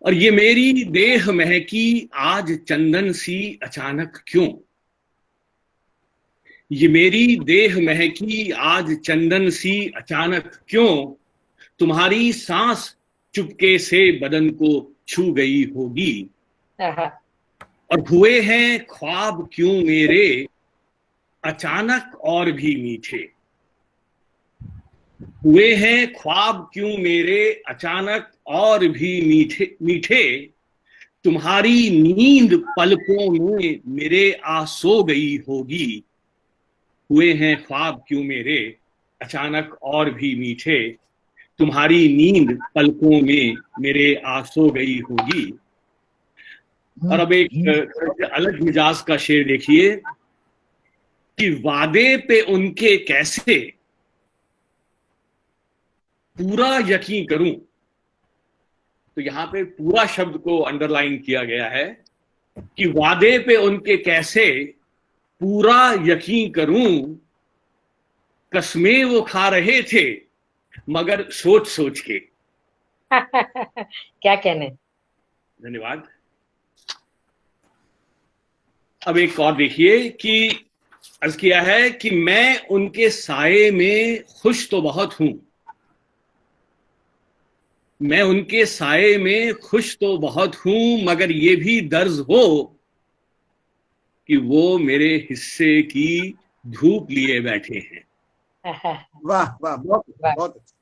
और ये मेरी देह महकी आज चंदन सी अचानक क्यों, ये मेरी देह महकी आज चंदन सी अचानक क्यों, तुम्हारी सांस चुपके से बदन को छू गई होगी। और हुए हैं ख्वाब क्यों मेरे अचानक और भी मीठे, हुए हैं ख्वाब क्यों मेरे अचानक और भी मीठे मीठे, तुम्हारी नींद पलकों में मेरे आ सो गई होगी। हुए हैं ख्वाब क्यों मेरे अचानक और भी मीठे, तुम्हारी नींद पलकों में मेरे आ सो गई होगी। और अब एक अलग मिजाज का शेर देखिए कि वादे पे उनके कैसे पूरा यकीन करूं। तो यहां पे पूरा शब्द को अंडरलाइन किया गया है कि वादे पे उनके कैसे पूरा यकीन करूं, कसमें वो खा रहे थे मगर सोच सोच के। क्या कहने। धन्यवाद। अब एक और देखिए कि अर्ज किया है कि मैं उनके साये में खुश तो बहुत हूं, मैं उनके साये में खुश तो बहुत हूं, मगर ये भी दर्ज हो कि वो मेरे हिस्से की धूप लिए बैठे हैं। वाह वाह, बहुत बहुत अच्छा।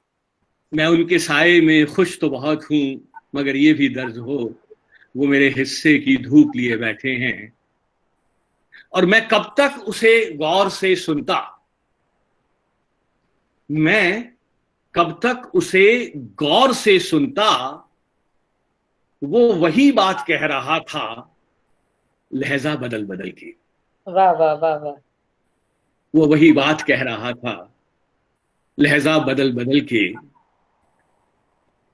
मैं उनके साए में खुश तो बहुत हूँ, मगर ये भी दर्द हो वो मेरे हिस्से की धूप लिए बैठे हैं, और मैं कब तक उसे गौर से सुनता, मैं कब तक उसे गौर से सुनता, वो वही बात कह रहा था लहजा बदल बदल के। वाह वाह वाह वाह। वो वही बात कह रहा था लहजा बदल बदल के।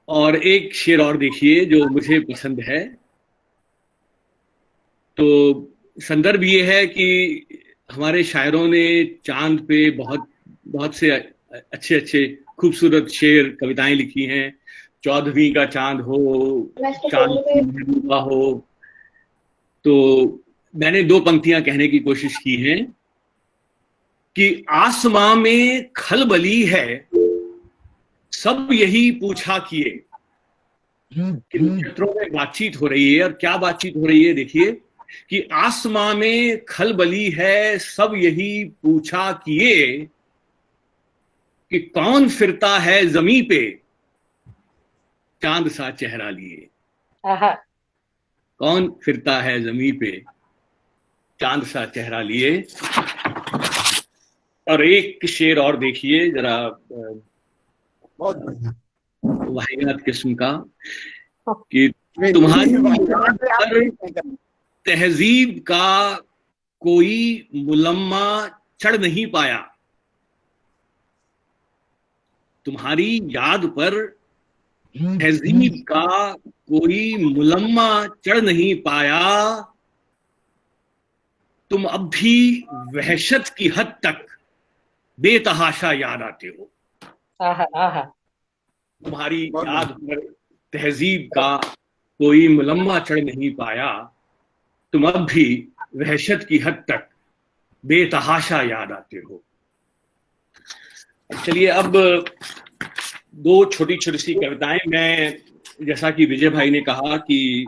और एक शेर और देखिए जो मुझे पसंद है। तो संदर्भ ये है कि हमारे शायरों ने चांद पे बहुत बहुत से अच्छे अच्छे खूबसूरत शेर कविताएं लिखी हैं। 14वीं का चांद हो, चांद की महबूबा हो। तो मैंने 2 पंक्तियां कहने की कोशिश की हैं कि आसमां में खलबली है, सब यही पूछा किए। कि नक्षत्रों में बातचीत हो रही है, और क्या बातचीत हो रही है देखिए कि आसमां में खलबली है, सब यही पूछा किए कि कौन फिरता है जमी पे चांद सा चेहरा लिए। कौन फिरता है जमी पे चांद सा चेहरा लिए। और एक शेर और देखिए जरा, बहुत बढ़िया, वाहियात किस्म का, कि तुम्हारी तहजीब का कोई मुलम्मा चढ़ नहीं पाया, तुम्हारी याद पर तहजीब का कोई मुलम्मा चढ़ नहीं पाया, तुम अब भी वहशत की हद तक बेतहाशा याद आते हो। तुम्हारी याद पर तहजीब का कोई मुलम्मा चढ़ नहीं पाया, तुम अब भी वहशत की हद तक बेतहाशा याद आते हो। चलिए अब 2 छोटी छोटी सी कविताएं। मैं, जैसा कि विजय भाई ने कहा कि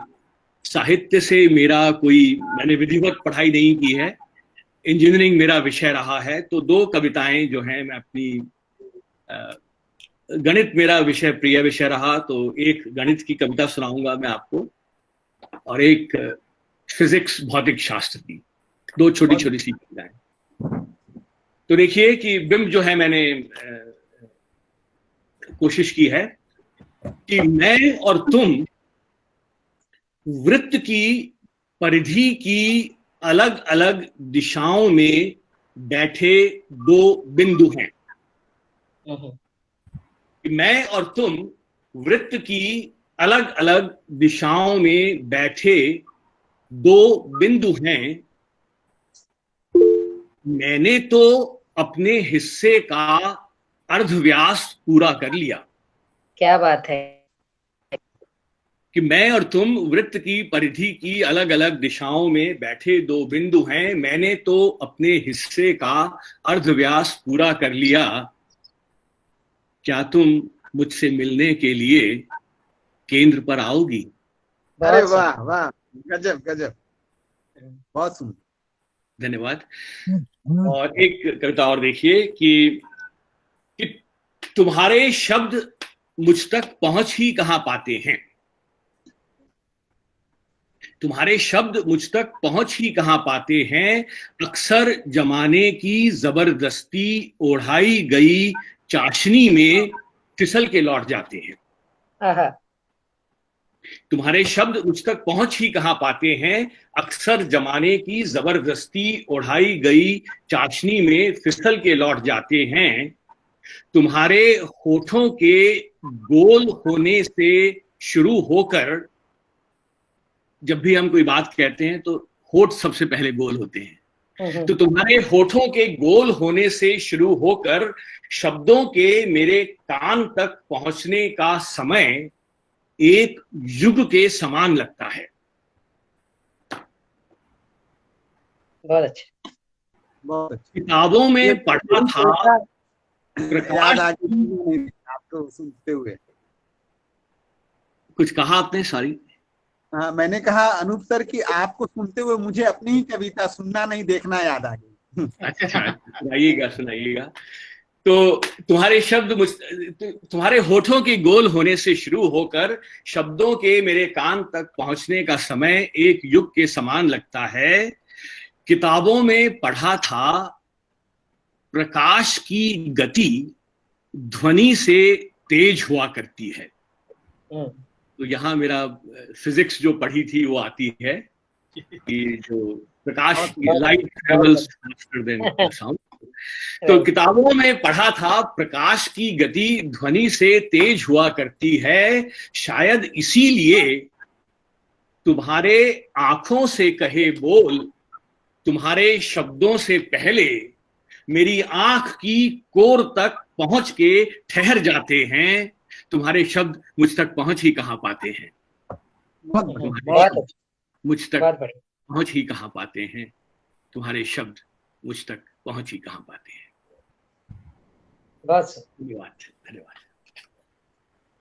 साहित्य से मेरा कोई, मैंने विधिवत पढ़ाई नहीं की है, इंजीनियरिंग मेरा विषय रहा है। तो 2 कविताएं जो हैं मैं अपनी, गणित मेरा विषय, प्रिय विषय रहा, तो एक गणित की कविता सुनाऊंगा मैं आपको, और एक फिजिक्स भौतिक शास्त्र की, 2 छोटी छोटी सी कविताएं। तो देखिए कि बिंब जो है, मैंने कोशिश की है कि मैं और तुम वृत्त की परिधि की अलग अलग दिशाओं में बैठे 2 बिंदु हैं। मैं और तुम वृत्त की अलग अलग दिशाओं में बैठे 2 बिंदु हैं। मैंने तो अपने हिस्से का अर्धव्यास पूरा कर लिया। क्या बात है कि मैं और तुम वृत्त की परिधि की अलग अलग दिशाओं में बैठे 2 बिंदु हैं, मैंने तो अपने हिस्से का अर्धव्यास पूरा कर लिया। क्या तुम मुझसे मिलने के लिए केंद्र पर आओगी? अरे वाह वाह, गजब गजब, बहुत सुंदर, धन्यवाद। और एक कविता और देखिए कि तुम्हारे शब्द मुझ तक पहुंच ही कहां पाते हैं, तुम्हारे शब्द मुझ तक पहुंच ही कहां पाते हैं, अक्सर जमाने की जबरदस्ती ओढ़ाई गई चाशनी में फिसल के लौट जाते हैं। तुम्हारे शब्द मुझ तक पहुंच ही कहां पाते हैं, अक्सर जमाने की जबरदस्ती ओढ़ाई गई चाशनी में फिसल के लौट जाते हैं। तुम्हारे होठों के गोल होने से शुरू होकर, जब भी हम कोई बात कहते हैं तो होठ सबसे पहले गोल होते हैं, तो तुम्हारे होठों के गोल होने से शुरू होकर शब्दों के मेरे कान तक पहुंचने का समय एक युग के समान लगता है। बहुत अच्छा, बहुत अच्छा। किताबों में पढ़ा था, याद आ गई आपको सुनते हुए। कुछ कहा आपने? सॉरी। हाँ, मैंने कहा अनूप सर कि आपको सुनते हुए मुझे अपनी ही कविता सुनना नहीं देखना याद आ गई। अच्छा, सुनाइएगा सुनाइएगा। तो तुम्हारे शब्द तुम्हारे होठों के गोल होने से शुरू होकर शब्दों के मेरे कान तक पहुंचने का समय एक युग के समान लगता है। किताबों में पढ़ा था प्रकाश की गति ध्वनि से तेज हुआ करती है। तो यहाँ मेरा फिजिक्स जो पढ़ी थी वो आती है कि जो प्रकाश light travels faster than sound. तो किताबों में पढ़ा था प्रकाश की गति ध्वनि से तेज हुआ करती है, शायद इसीलिए तुम्हारे आंखों से कहे बोल तुम्हारे शब्दों से पहले मेरी आंख की कोर तक पहुंच के ठहर जाते हैं। तुम्हारे शब्द मुझ तक पहुंच ही कहां पाते हैं, मुझ तक पहुंच ही कहां पाते हैं, तुम्हारे शब्द मुझ तक पहुंच ही कहां पाते हैं। धन्यवाद, धन्यवाद,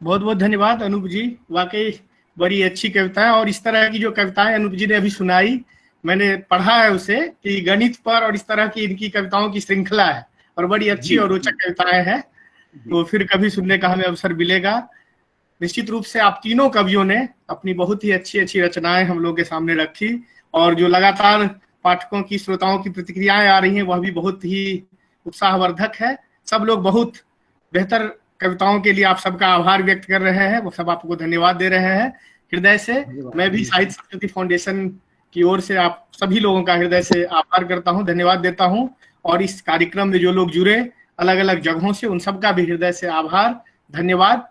बहुत बहुत धन्यवाद अनूप जी। वाकई बड़ी अच्छी कविता है, और इस तरह की जो कविताएं अनूप जी ने अभी सुनाई, मैंने पढ़ा है उसे कि गणित पर और इस तरह की इनकी कविताओं की श्रृंखला है और बड़ी अच्छी और रोचक कविताएं हैं। तो फिर कभी सुनने का हमें अवसर मिलेगा। निश्चित रूप से आप तीनों कवियों ने अपनी बहुत ही अच्छी अच्छी रचनाएं हम लोग के सामने रखी, और जो लगातार पाठकों की, श्रोताओं की प्रतिक्रियाएं आ रही हैं वह भी बहुत ही उत्साहवर्धक है। सब लोग बहुत बेहतर कविताओं के लिए आप सबका आभार व्यक्त कर रहे हैं, वो सब आपको धन्यवाद दे रहे हैं हृदय से। मैं भी साहित्य संस्कृति फाउंडेशन की ओर से आप सभी लोगों का हृदय से आभार करता हूं, धन्यवाद देता हूं। और इस कार्यक्रम में जो लोग जुड़े अलग अलग जगहों से, उन सबका भी हृदय से आभार, धन्यवाद।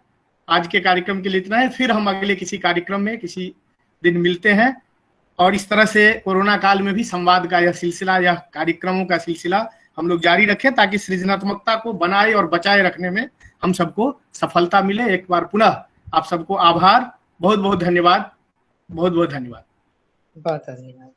आज के कार्यक्रम के लिए इतना है, फिर हम अगले किसी कार्यक्रम में किसी दिन मिलते हैं। और इस तरह से कोरोना काल में भी संवाद का यह सिलसिला या कार्यक्रमों का सिलसिला हम लोग जारी रखें, ताकि सृजनात्मकता को बनाए और बचाए रखने में हम सबको सफलता मिले। एक बार पुनः आप सबको आभार, बहुत बहुत धन्यवाद, बहुत बहुत धन्यवाद। बहुत धन्यवाद।